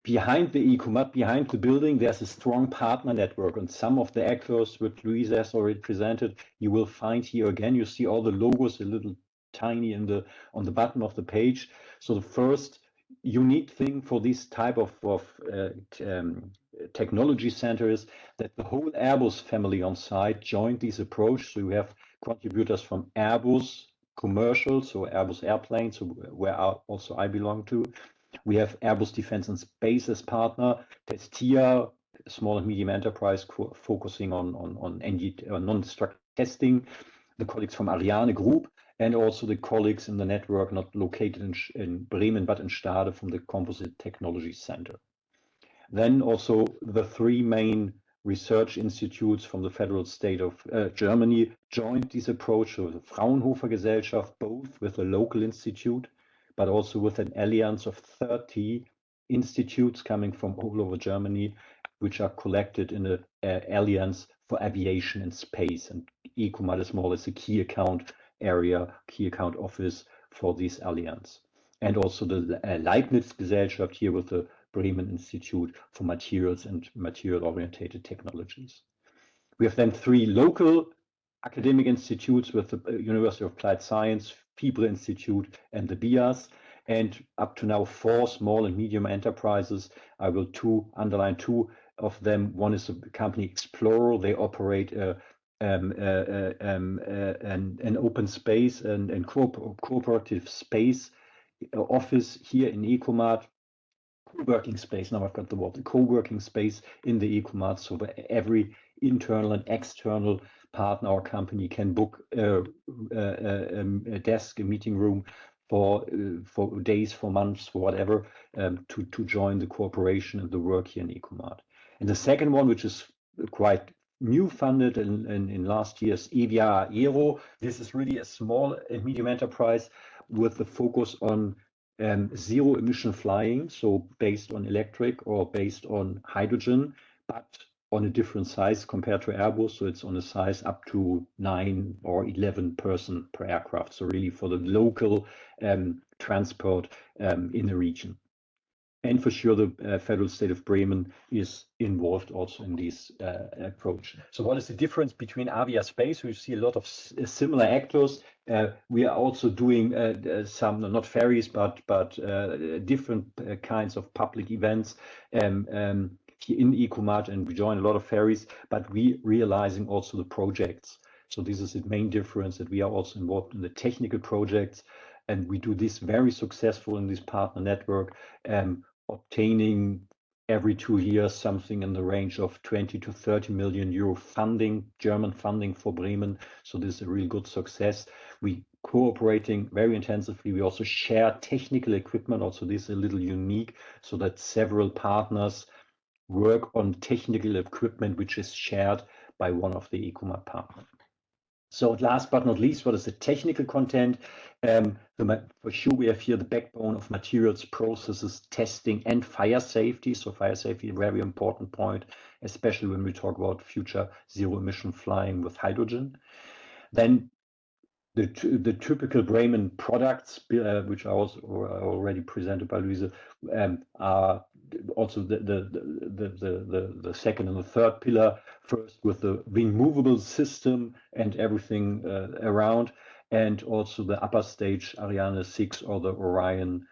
Behind the EcoMat, behind the building, there's a strong partner network, and some of the actors which Louise has already presented, you will find here again. You see all the logos a little tiny on the bottom of the page. So the first unique thing for this type of technology center is that the whole Airbus family on site joined this approach. So you have contributors from Airbus Commercial, so Airbus Airplanes, so where also I belong to. We have Airbus Defence and Space as partner, Testia, small and medium enterprise focusing on non-destructive testing, the colleagues from Ariane Group, and also the colleagues in the network not located in Bremen but in Stade from the Composite Technology Center. Then also the three main research institutes from the federal state of Germany joined this approach, so the Fraunhofer Gesellschaft, both with a local institute, but also with an alliance of 30 institutes coming from all over Germany, which are collected in an alliance for aviation and space. And EcoMat is more or less a key account area, key account office for this alliance. And also the Leibniz Gesellschaft here with the Bremen Institute for Materials and Material-Oriented Technologies. We have then three local academic institutes with the University of Applied Science, FIBRE Institute, and the BIAS, and up to now 4 small and medium enterprises. I will underline two of them. One is the company Explorer. They operate an open space and cooperative space office here in EcoMat. Co-working space, now I've got the word, the co-working space in the EcoMat, so that every internal and external partner or company can book a desk, a meeting room for days, for months, for whatever, to join the cooperation and the work here in EcoMat. And the second one, which is quite new funded in last year's EVIA Aero. This is really a small and medium enterprise with the focus on zero emission flying, so based on electric or based on hydrogen, but on a different size compared to Airbus. So it's on a size up to 9 or 11 person per aircraft. So really for the local transport in the region. And for sure, the federal state of Bremen is involved also in this approach. So what is the difference between Avia Space? We see a lot of similar actors. We are also doing some, not ferries, but different kinds of public events here in EcoMat, and we join a lot of ferries, but we realizing also the projects. So this is the main difference, that we are also involved in the technical projects, and we do this very successful in this partner network, obtaining every 2 years something in the range of 20 to 30 million euro funding, German funding for Bremen. So this is a really good success. We cooperating very intensively. We also share technical equipment. Also, this is a little unique, so that several partners work on technical equipment which is shared by one of the EcoMat partners. So last but not least, what is the technical content? For sure, we have here the backbone of materials, processes, testing, and fire safety. So fire safety, a very important point, especially when we talk about future zero emission flying with hydrogen. Then the typical Bremen products, which are also already presented by Louise, are also the second and the third pillar. First with the wing movable system and everything around, and also the upper stage Ariane 6 or the Orion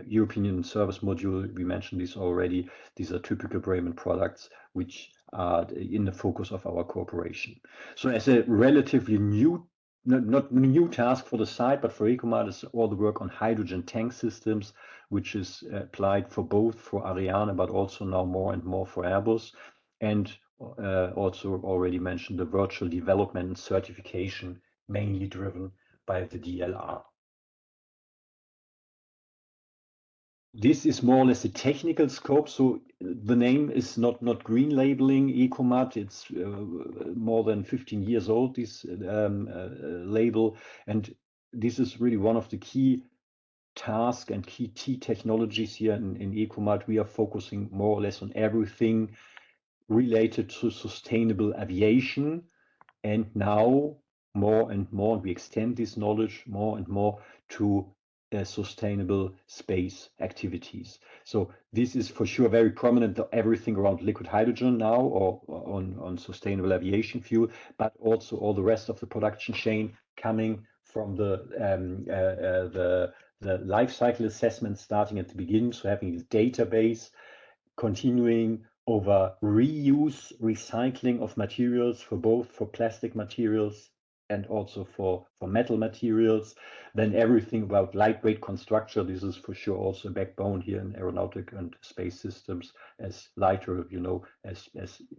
European Service Module. We mentioned these already. These are typical Bremen products which are in the focus of our cooperation. So as a relatively new not new task for the site, but for Ecomart is all the work on hydrogen tank systems, which is applied for both for Ariane, but also now more and more for Airbus. And also already mentioned the virtual development and certification, mainly driven by the DLR. This is more or less a technical scope. So the name is not green labeling Ecomart. It's more than 15 years old, this label. And this is really one of the key tasks and key technologies here in Ecomart. We are focusing more or less on everything related to sustainable aviation. And now more and more, we extend this knowledge more and more to sustainable space activities. So this is for sure very prominent, everything around liquid hydrogen now, or on sustainable aviation fuel, but also all the rest of the production chain coming from the life cycle assessment starting at the beginning. So having a database, continuing over reuse, recycling of materials for both for plastic materials and also for metal materials. Then everything about lightweight construction. This is for sure also a backbone here in aeronautic and space systems, as lighter, you know, as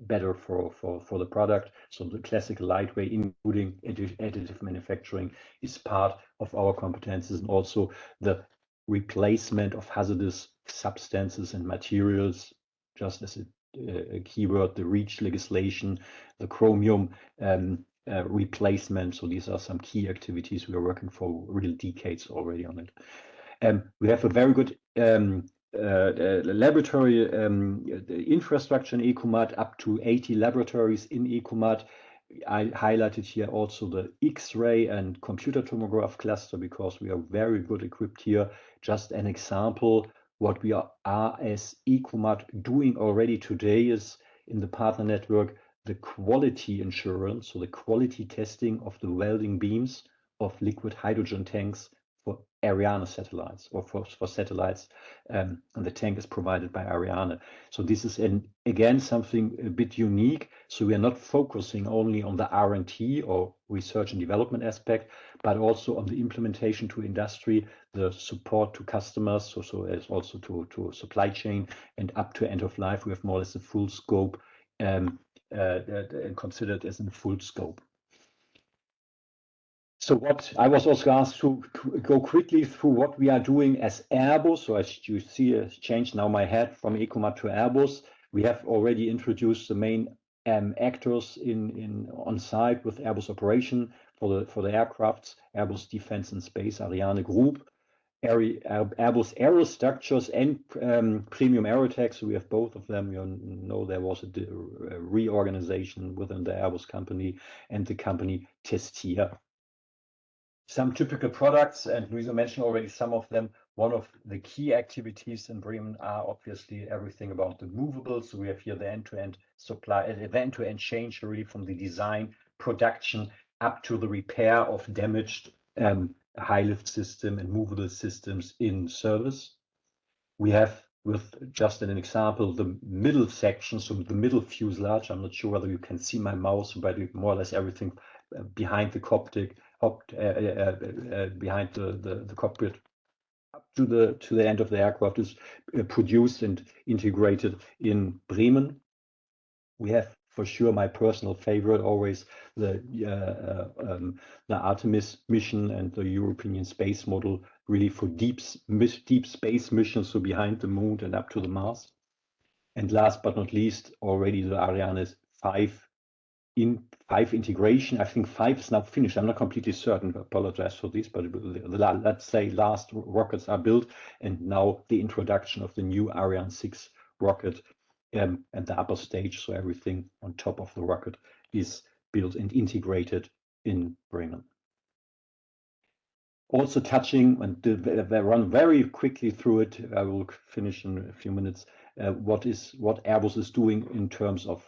better for the product. So the classical lightweight, including additive manufacturing, is part of our competences, and also the replacement of hazardous substances and materials, just as a keyword, the REACH legislation, the chromium replacement. So these are some key activities we are working for real decades already on it. We have a very good laboratory infrastructure in Ecomart, up to 80 laboratories in Ecomart. I highlighted here also the X-ray and computer tomograph cluster, because we are very good equipped here. Just an example, what we are as Ecomart doing already today is in the partner network, the quality insurance, so the quality testing of the welding beams of liquid hydrogen tanks for Ariane satellites, or for satellites, and the tank is provided by Ariane. So this is again something a bit unique. So we are not focusing only on the R&D or research and development aspect, but also on the implementation to industry, the support to customers, so as also to supply chain, and up to end of life. We have more or less a full scope considered as a full scope. So what I was also asked to go quickly through what we are doing as Airbus. So as you see, it's changed now my head from Ecomart to Airbus. We have already introduced the main actors on site with Airbus Operation for the aircrafts, Airbus Defence and Space, Ariane Group, Airbus Aerostructures, and Premium Aerotech. So we have both of them. You know, there was a reorganization within the Airbus company and the company Testia. Some typical products, and Luisa mentioned already some of them. One of the key activities in Bremen are obviously everything about the movables. So we have here the end-to-end supply, the end-to-end change really from the design, production, up to the repair of damaged high lift system and movable systems in service. We have, with just an example, the middle section, so the middle fuselage. I'm not sure whether you can see my mouse, but more or less everything behind the cockpit, behind the cockpit up to the end of the aircraft is produced and integrated in Bremen. We have for sure my personal favorite always the Artemis mission and the European Space Model, really for deep space missions, so behind the moon and up to the Mars. And last but not least, already the Ariane 5 integration. I think 5 is now finished. I'm not completely certain. I apologize for this, but let's say last rockets are built, and now the introduction of the new Ariane 6 rocket and the upper stage. So everything on top of the rocket is built and integrated in Bremen. Also touching, and they run very quickly through it. I will finish in a few minutes. What Airbus is doing in terms of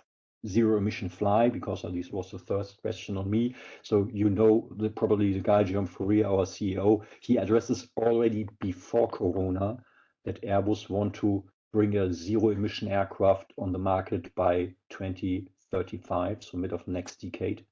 zero emission fly, because this was the first question on me. So you know probably the guy Guillaume Faury, our CEO, he addresses already before Corona that Airbus want to bring a zero emission aircraft on the market by 2035, so mid of next decade.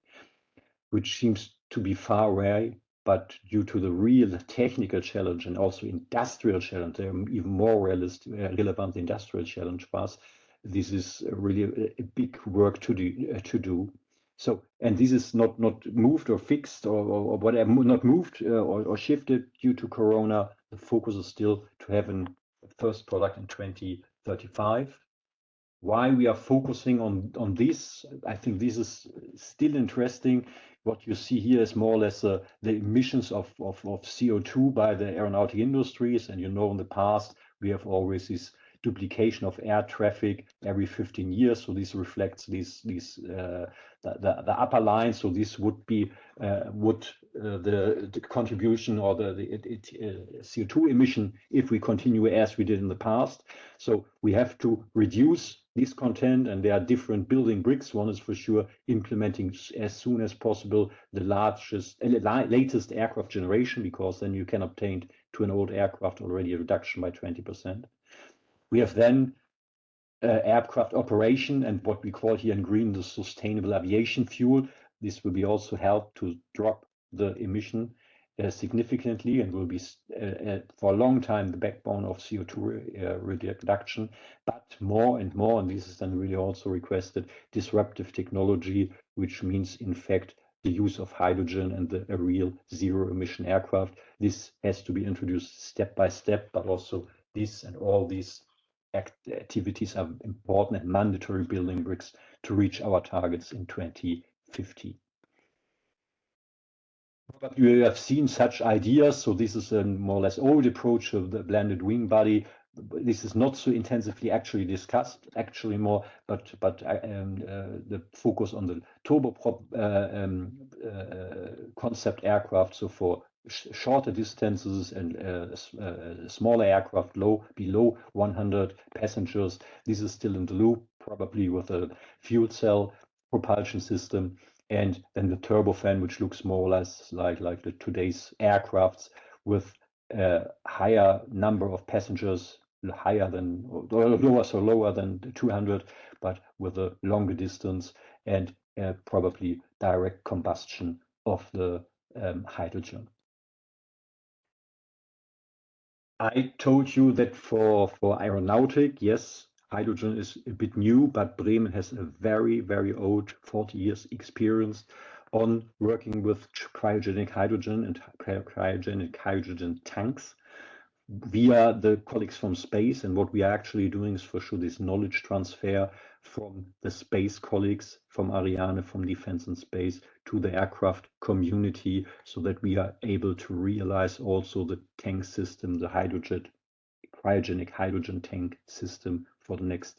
which seems to be far away, but due to the real technical challenge and also industrial challenge, even more relevant industrial challenge for us, this is really a big work to do. So, and this is not moved or fixed or whatever, not moved or shifted due to Corona. The focus is still to have a first product in 2035. Why we are focusing on this, I think this is still interesting. What you see here is more or less the emissions of CO2 by the aeronautic industries. And in the past, we have always this duplication of air traffic every 15 years. So this reflects the upper line. So this would be the contribution or the CO2 emission if we continue as we did in the past. So we have to reduce this content, and there are different building bricks. One is for sure implementing as soon as possible the latest aircraft generation, because then you can obtain to an old aircraft already a reduction by 20%. We have then aircraft operation and what we call here in green the sustainable aviation fuel. This will be also help to drop the emission significantly and will be for a long time the backbone of CO2 reduction. But more and more, and this is then really also requested, disruptive technology, which means in fact the use of hydrogen and a real zero emission aircraft. This has to be introduced step by step, but also this and all these activities are important and mandatory building bricks to reach our targets in 2050. But you have seen such ideas. So this is a more or less old approach of the blended wing body. This is not so intensively actually discussed, actually more, but the focus on the turboprop concept aircraft. So for shorter distances and smaller aircraft below 100 passengers, this is still in the loop, probably with a fuel cell propulsion system. And then the turbofan, which looks more or less like the today's aircrafts with a higher number of passengers, lower than 200, but with a longer distance and probably direct combustion of the hydrogen. I told you that for aeronautic, yes, hydrogen is a bit new, but Bremen has a very, very old 40 years experience on working with cryogenic hydrogen and cryogenic hydrogen tanks via the colleagues from space. And what we are actually doing is for sure this knowledge transfer from the space colleagues from Ariane, from Defense and Space to the aircraft community, so that we are able to realize also the tank system, the cryogenic hydrogen tank system for the next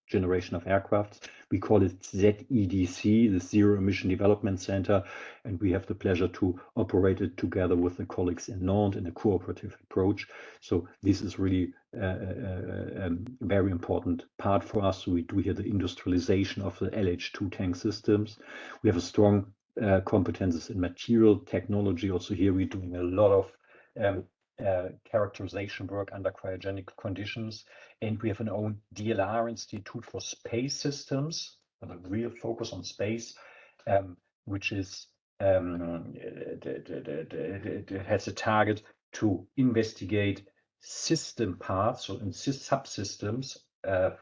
generation of aircraft. We call it ZEDC, the Zero Emission Development Center, and we have the pleasure to operate it together with the colleagues in Nantes in a cooperative approach. So this is really a very important part for us. So we do here the industrialization of the LH2 tank systems. We have a strong competences in material technology. Also here we're doing a lot of characterization work under cryogenic conditions, and we have an own DLR Institute for Space Systems with a real focus on space, which is has a target to investigate system parts, so in subsystems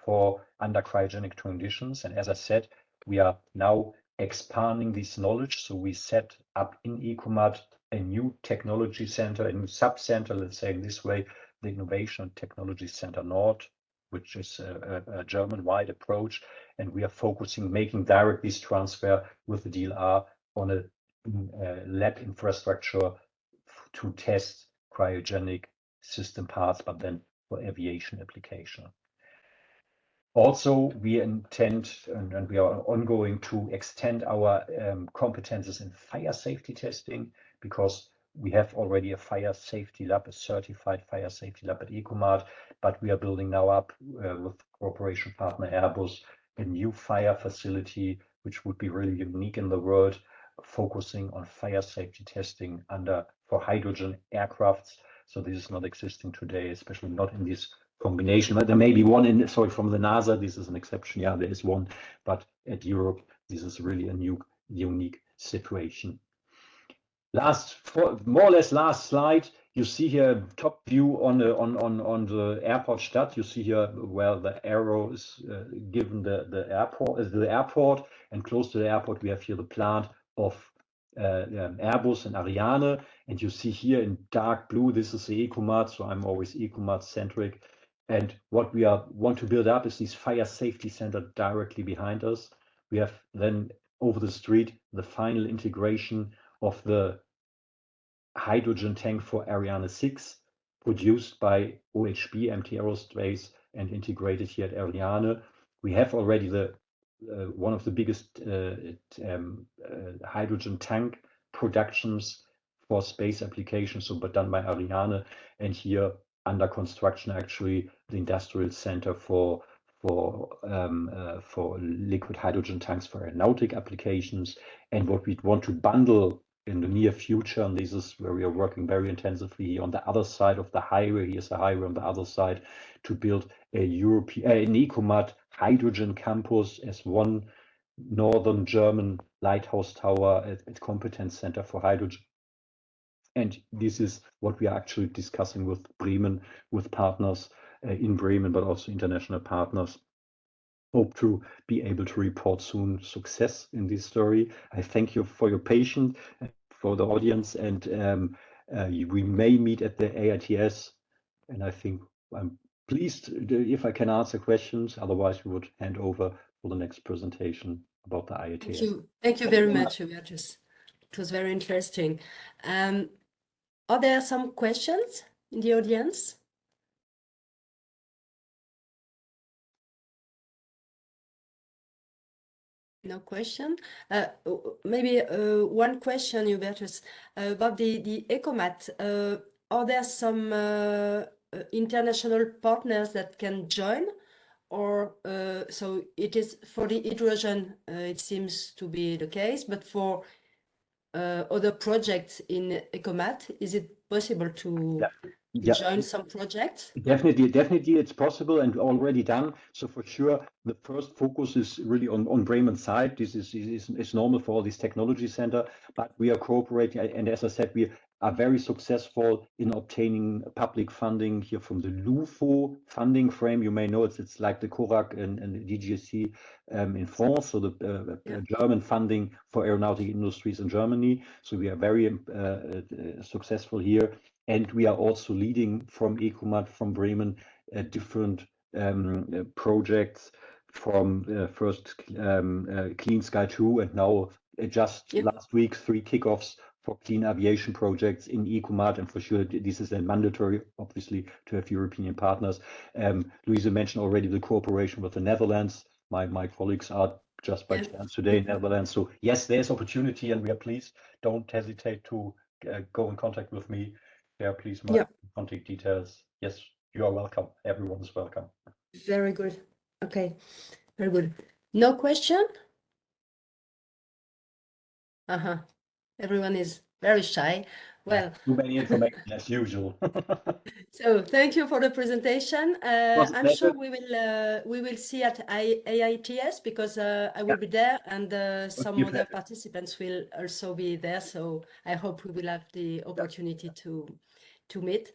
for under cryogenic conditions. And as I said, we are now expanding this knowledge. So we set up in ECOMAT a new technology center, a new sub-center, let's say in this way, the Innovation and Technology Center Nord, which is a German-wide approach. And we are focusing, making direct this transfer with the DLR on a lab infrastructure to test cryogenic system parts, but then for aviation application. Also, we intend and we are ongoing to extend our competences in fire safety testing, because we have already a fire safety lab, a certified fire safety lab at ECOMAT, but we are building now up with cooperation partner Airbus a new fire facility, which would be really unique in the world, focusing on fire safety testing for hydrogen aircrafts. So this is not existing today, especially not in this combination. But there may be one from the NASA. This is an exception. Yeah, there is one, but at Europe, this is really a new, unique situation. More or less last slide. You see here top view on the airport Stadt. You see here where the arrow is given the airport, and close to the airport we have here the plant of Airbus and Ariane. And you see here in dark blue, this is the Ecomat. So I'm always Ecomat centric. And what we want to build up is this fire safety center directly behind us. We have then over the street the final integration of the hydrogen tank for Ariane 6, produced by OHB, MT Aerospace, and integrated here at Ariane. We have already the one of the biggest hydrogen tank productions for space applications, so but done by Ariane, and here under construction actually the industrial center for liquid hydrogen tanks for aeronautic applications. And what we want to bundle in the near future, and this is where we are working very intensively on the other side of the highway. Here's the highway on the other side, to build a an Ecomat hydrogen campus as one northern German lighthouse tower at competence center for hydrogen. And this is what we are actually discussing with Bremen, with partners in Bremen, but also international partners. Hope to be able to report soon success in this story. I thank you for your patience, for the audience, and we may meet at the AITS. And I think I'm pleased if I can answer questions. Otherwise, we would hand over for the next presentation about the IATS. Thank you very much, Hubertus. It was very interesting. Are there some questions in the audience? No question. Maybe one question, Hubertus, about the Ecomat. Are there some international partners that can join? Or so it is for the hydrogen, it seems to be the case, but for other projects in Ecomat, is it possible to join some projects? Definitely it's possible and already done. So for sure, the first focus is really on Bremen's side. This is normal for all these technology center, but we are cooperating. And as I said, we are very successful in obtaining public funding here from the LUFO funding frame. You may know it's like the CORAC and the DGSC in France, so the German funding for aeronautic industries in Germany. So we are very successful here. And we are also leading from Ecomat, from Bremen, different projects from first Clean Sky 2, and now just last week 3 kickoffs for clean aviation projects in Ecomat. And for sure, this is then mandatory, obviously, to have European partners. Louise mentioned already the cooperation with the Netherlands. My colleagues are just by chance today in Netherlands. So yes, there's opportunity, and we are pleased. Don't hesitate to go in contact with me. Please, my contact details. Yes, you are welcome. Everyone is welcome. Very good. Okay, very good. No question? Everyone is very shy. Well, too many information as usual. So thank you for the presentation. I'm sure we will see at AITS, because I will be there, and some other participants will also be there. So I hope we will have the opportunity to meet.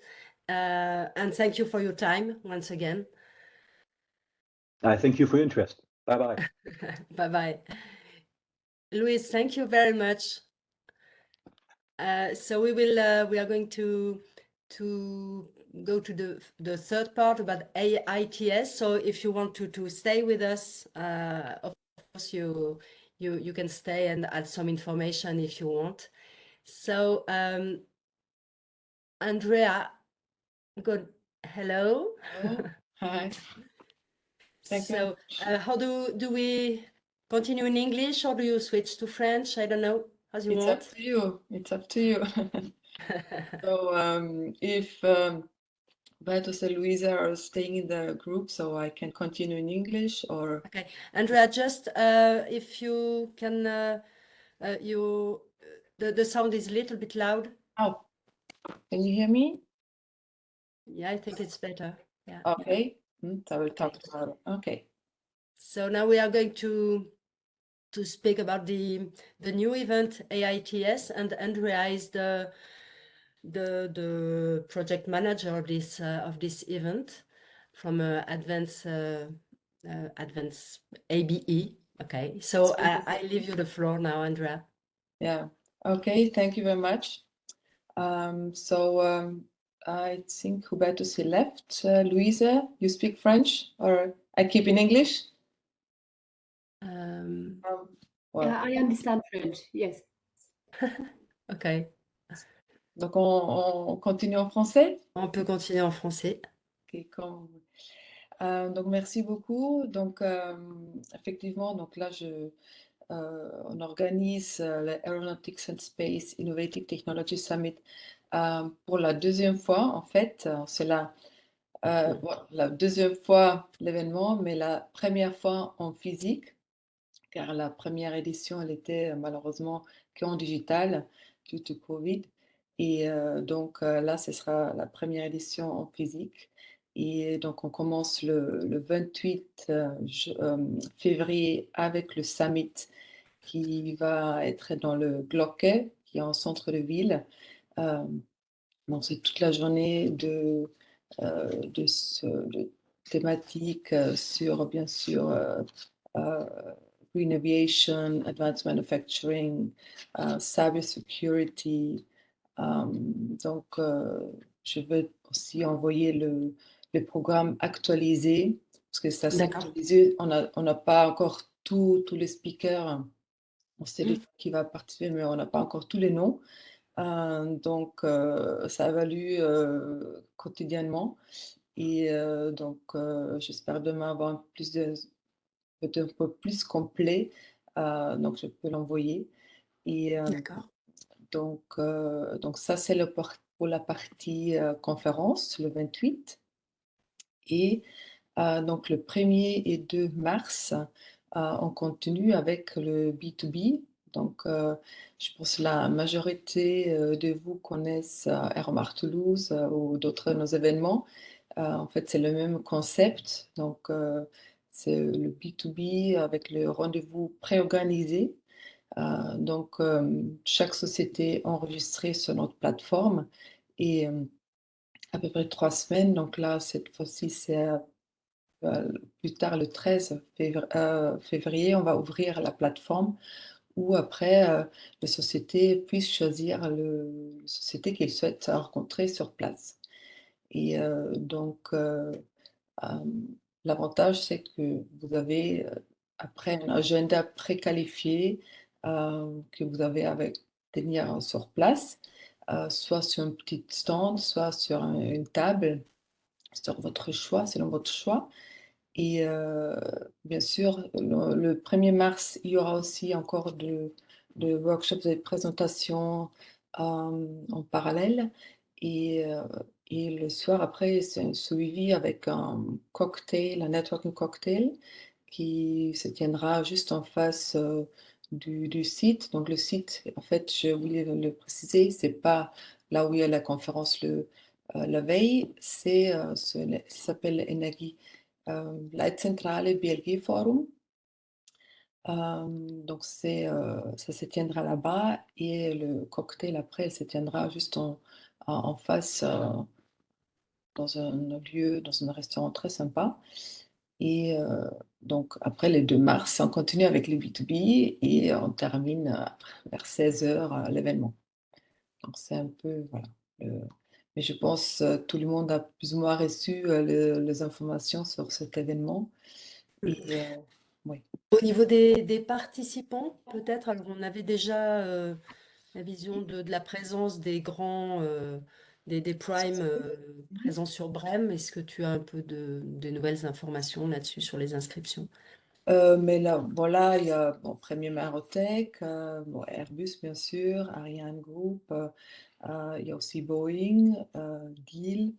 And thank you for your time once again. I thank you for your interest. Bye-bye. Bye-bye. Louise, thank you very much. So we are going to go to the third part about AITS. So if you want to stay with us, of course you can stay and add some information if you want. So Andrea, good. Hello. Hi. Thank you. How do we continue in English, or do you switch to French? I don't know. As you want. Up to you. It's up to you. So if Hubertus and Louisa are staying in the group, so I can continue in English, or okay. Andrea, just if you can, the sound is a little bit loud. Oh, can you hear me? Yeah, I think it's better. Yeah. Okay. So I will talk about it. Okay. So now we are going to to speak about the new event AITS, and Andrea is the project manager of this event from Advance ABE. Okay, so I leave you the floor now, Andrea. Yeah. Okay. Thank you very much. I think Hubertus he left. Louisa, you speak French, or I keep in English? Well, I understand French, yes. ok. Donc, on continue en français? On peut continuer en français. Ok, donc, merci beaucoup. Donc, effectivement, donc là, on organise le Aeronautics and Space Innovative Technology Summit pour la deuxième fois, en fait. C'est la deuxième fois l'événement, mais la première fois en physique, car la première édition, elle était malheureusement qu'en digital, due to Covid. Et donc là, ce sera la première édition en physique. Et donc, on commence le 28 février avec le summit qui va être dans le Glocke, qui est en centre de ville. Bon, c'est toute la journée de thématiques sur, bien sûr, green aviation, advanced manufacturing, cyber security. Donc, je vais aussi envoyer le programme actualisé, parce que ça s'est actualisé. On n'a pas encore tous les speakers. On sait qui va participer, mais on n'a pas encore tous les noms. Donc, ça évalue quotidiennement. Et donc, j'espère demain avoir peut-être un peu plus complet. Donc, je peux l'envoyer. Et D'accord. donc, ça, c'est pour la partie conférence, le 28. Et donc, le 1er et 2 mars, on continue avec le B2B. Donc, je pense que la majorité de vous connaissent Aéromar Toulouse ou d'autres de nos événements. En fait, c'est le même concept. Donc, c'est le B2B avec le rendez-vous préorganisé. Donc, chaque société enregistrée sur notre plateforme et à peu près 3 semaines. Donc là, cette fois-ci, c'est plus tard, le 13 février, on va ouvrir la plateforme où après, les sociétés puissent choisir la société qu'ils souhaitent rencontrer sur place. Et donc, l'avantage, c'est que vous avez après un agenda préqualifié que vous avez à tenir sur place, soit sur un petit stand, soit sur une table, sur votre choix, selon votre choix. Et bien sûr, le 1er mars, il y aura aussi encore de workshops et de présentations en parallèle. Et le soir après, c'est un suivi avec un cocktail, un networking cocktail, qui se tiendra juste en face du site. Donc le site, en fait, je voulais le préciser, c'est pas là où il y a la conférence la veille, ça s'appelle Energie Leitzentrale BLG Forum. Donc ça se tiendra là-bas et le cocktail après, il se tiendra juste en face dans un lieu, dans un restaurant très sympa. Et donc après les 2 mars, on continue avec le B2B et on termine vers 16h l'événement. Donc c'est un peu, voilà. Mais je pense tout le monde a plus ou moins reçu les informations sur cet événement. Et oui. Au niveau des participants, peut-être, alors on avait déjà la vision de la présence des grands, des primes présents sur Brême. Est-ce que tu as un peu de nouvelles informations là-dessus sur les inscriptions? Mais là, voilà, il y a Premium Aerotech, Airbus bien sûr, Ariane Group, il y a aussi Boeing, Deal,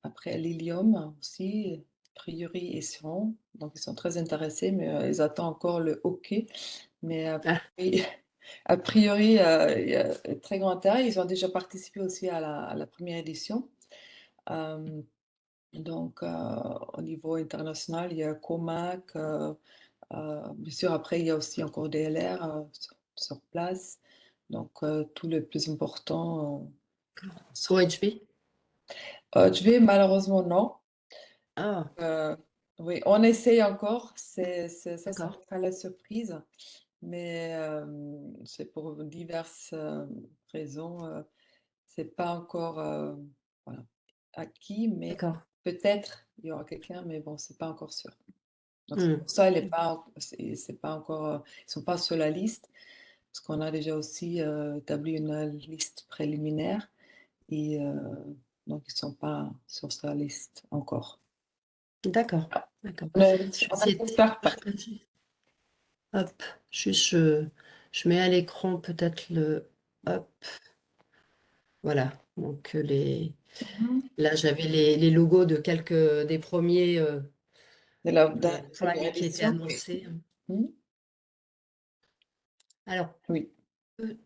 après Lilium aussi, a priori ils seront, donc ils sont très intéressés, mais ils attendent encore le OK. Mais a priori, il y a un très grand intérêt. Ils ont déjà participé aussi à la première édition. Donc, au niveau international, il y a Comac, Bien sûr, après, il y a aussi encore des LR sur place. Donc, tout le plus important. OHB? Je vais malheureusement non. Ah, Oui, on essaye encore. Ça d'accord. sera la surprise. Mais c'est pour diverses raisons. C'est pas encore voilà, acquis, mais D'accord. peut-être il y aura quelqu'un, mais bon, c'est pas encore sûr. Donc c'est Hmm. pour ça, c'est pas encore, ils sont pas sur la liste, parce qu'on a déjà aussi établi une liste préliminaire et donc ils sont pas sur sa liste encore. D'accord. D'accord. On a, Je vais on a essayer fait de faire pas. partager. Hop, juste je mets à l'écran peut-être le... Hop, voilà. Donc là, j'avais les logos de quelques des premiers De la première premiers qui étaient édition. annoncés. Hmm. Alors, Oui, peut-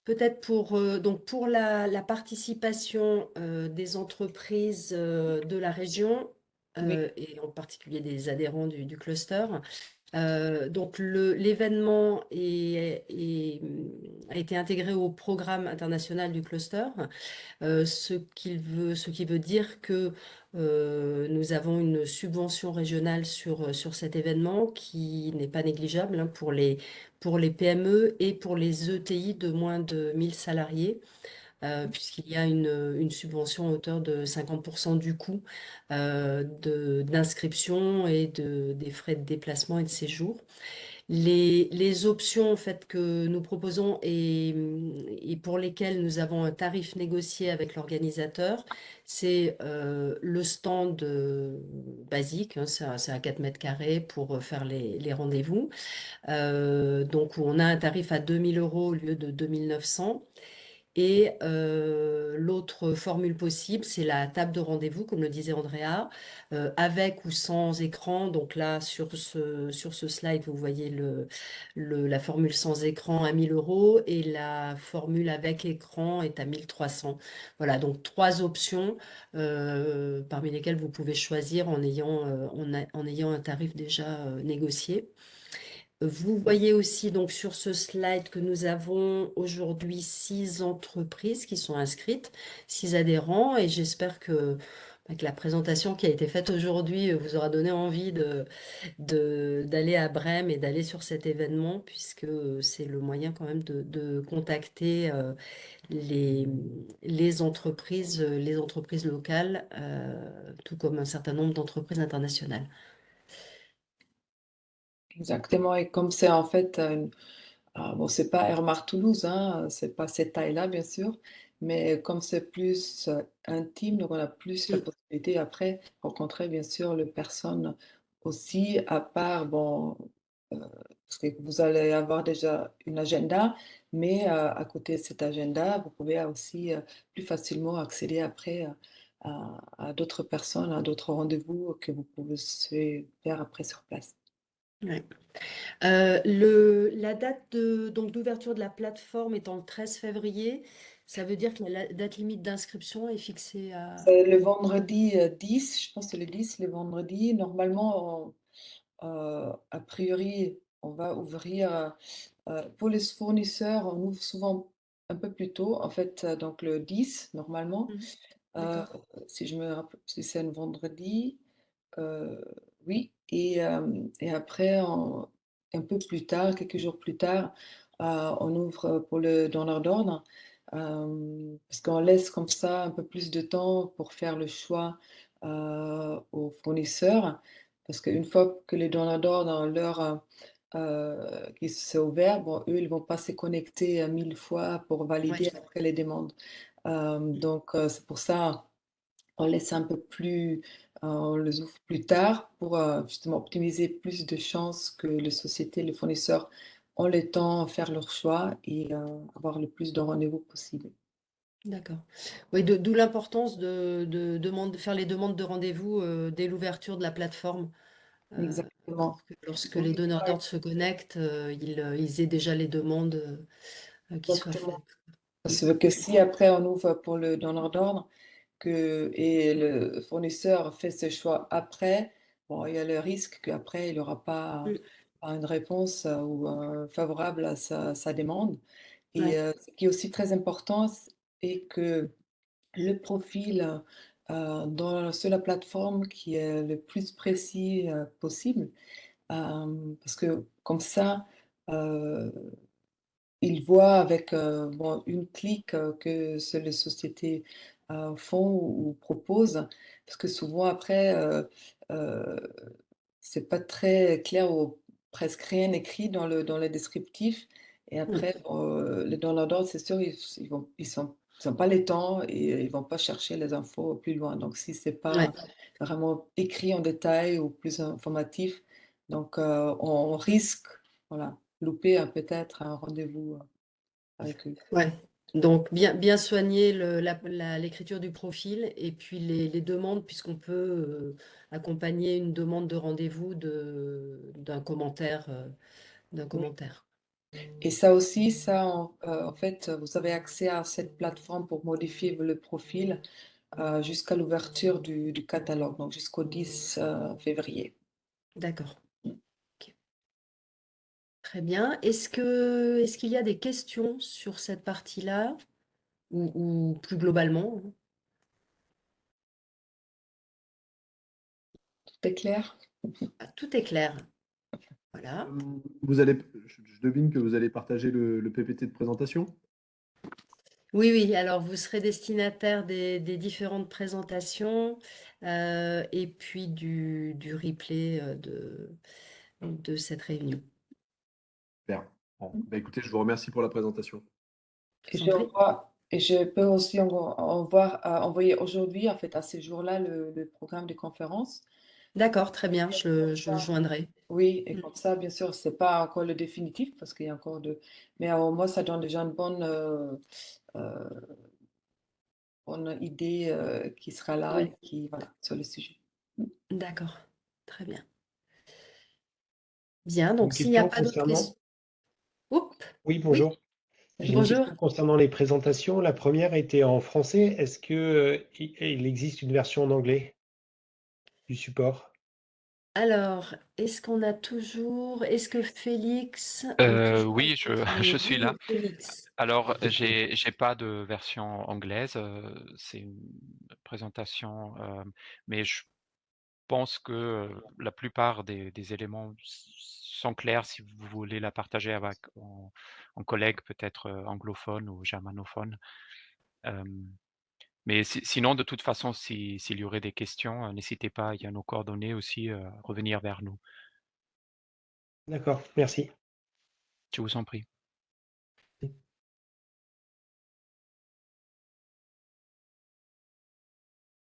peut-être donc pour la participation des entreprises de la région oui, et en particulier des adhérents du cluster. Donc l'événement a été intégré au programme international du cluster, ce qui veut dire que nous avons une subvention régionale sur cet événement qui n'est pas négligeable, hein, pour les PME et pour les ETI de moins de 1000 salariés. Puisqu'il y a une subvention à hauteur de 50% du coût d'inscription et des frais de déplacement et de séjour. Les options en fait, que nous proposons et pour lesquelles nous avons un tarif négocié avec l'organisateur, c'est le stand basique, hein, c'est à 4 mètres carrés pour faire les rendez-vous. Donc, où on a un tarif à 2 000 € au lieu de 2 900. Et l'autre formule possible, c'est la table de rendez-vous, comme le disait Andrea, avec ou sans écran. Donc là, sur ce slide, vous voyez la formule sans écran à 1 000 € et la formule avec écran est à 1 300. Voilà, donc trois options parmi lesquelles vous pouvez choisir en ayant un tarif déjà négocié. Vous voyez aussi donc sur ce slide que nous avons aujourd'hui 6 entreprises qui sont inscrites, 6 adhérents, et j'espère que la présentation qui a été faite aujourd'hui vous aura donné envie d'aller à Brême et d'aller sur cet événement, puisque c'est le moyen quand même de contacter les entreprises locales, tout comme un certain nombre d'entreprises internationales. exactement. Et comme c'est en fait bon, c'est pas Airmar Toulouse, hein, c'est pas cette taille-là, bien sûr, mais comme c'est plus intime, donc on a plus la Mm. possibilité après de rencontrer, bien sûr, les personnes aussi, à part, bon, parce que vous allez avoir déjà une agenda, mais à côté de cet agenda, vous pouvez aussi plus facilement accéder après à d'autres personnes, à d'autres rendez-vous que vous pouvez se faire après sur place. Ouais. La date donc d'ouverture de la plateforme étant le 13 février, ça veut dire que la date limite d'inscription est fixée à... C'est le vendredi 10, je pense que c'est le 10, le vendredi. Normalement, a priori, on va ouvrir, pour les fournisseurs, on ouvre souvent un peu plus tôt, en fait, donc le 10 normalement, Mhm. heu, D'accord. si je me rappelle, si c'est un vendredi, heu, oui et après un peu plus tard, quelques jours plus tard, on ouvre pour le donneur d'ordre, parce qu'on laisse comme ça un peu plus de temps pour faire le choix, aux fournisseurs. Parce qu'une fois que les donneurs d'ordre, qui s'est ouvert, bon, eux, ils vont pas se connecter, 1000 fois pour Ouais. valider après les demandes. Donc c'est pour ça, on laisse un peu plus on les ouvre plus tard pour, justement optimiser plus de chances que les sociétés, les fournisseurs ont le temps de faire leur choix et avoir le plus de rendez-vous possible. D'accord. Oui, d'où l'importance de faire les demandes de rendez-vous dès l'ouverture de la plateforme, Exactement. pour que lorsque les Oui, donneurs ouais, d'ordre se connectent, ils aient déjà les demandes qui soient exactement. faites. Parce que si après on ouvre pour le donneur d'ordre et le fournisseur fait ses choix après, bon, il y a le risque qu'après, il n'aura pas une réponse ou favorable à sa demande. Et Ouais. ce qui est aussi très important, est que le profil sur la plateforme qui est le plus précis possible. Parce que comme ça, euh, ils voient avec bon, une clique que les sociétés font ou proposent. Parce que souvent après, euh, c'est pas très clair ou presque rien écrit dans le descriptif. Et Mm. après, les donneurs d'ordre, c'est sûr, ils sont pas les temps et ils vont pas chercher les infos plus loin. Donc, si c'est Ouais. pas vraiment écrit en détail ou plus informatif, donc on risque, voilà, louper peut-être un rendez-vous avec eux. Ouais. Donc, bien soigner l'écriture du profil et puis les demandes, puisqu'on peut accompagner une demande de rendez-vous d'un commentaire. D'un Oui. commentaire. Et ça aussi, en fait, vous avez accès à cette plateforme pour modifier le profil jusqu'à l'ouverture du catalogue, donc jusqu'au 10 février. D'accord. Ok. Très bien. Est-ce qu'il y a des questions sur cette partie-là ou plus globalement? Tout est clair? Ah, tout est clair. Voilà. Vous allez, je devine que vous allez partager le PPT de présentation. Oui, oui. Alors, vous serez destinataire des différentes présentations et puis du replay de cette réunion. Super. Bon, bah écoutez, je vous remercie pour la présentation. Je vous en prie. Et je peux aussi envoyer aujourd'hui, en fait, à ces jours-là, le programme de conférence. D'accord, très bien. Je le joindrai. Oui, et Mm. comme ça, bien sûr, c'est pas encore le définitif parce qu'il y a encore de. Mais au moins, ça donne déjà une euh, bonne idée qui sera là et Oui, qui, voilà, sur le sujet. d'accord. Très bien. Bien, donc Une s'il n'y a question pas d'autres concernant. questions. Oups, Oui, oui, bonjour. J'ai une bonjour. question concernant les présentations. La première était en français. Est-ce que il existe une version en anglais du support? Alors, est-ce que Félix est toujours Oui, actif? je suis là. Félix. Alors, j'ai pas de version anglaise. C'est une présentation, mais je pense que la plupart des éléments sont clairs si vous voulez la partager avec en collègue peut-être anglophone ou germanophone. Mais sinon, de toute façon, s'il y aurait des questions, n'hésitez pas, il y a nos coordonnées aussi, à revenir vers nous. D'accord, merci. Je vous en prie.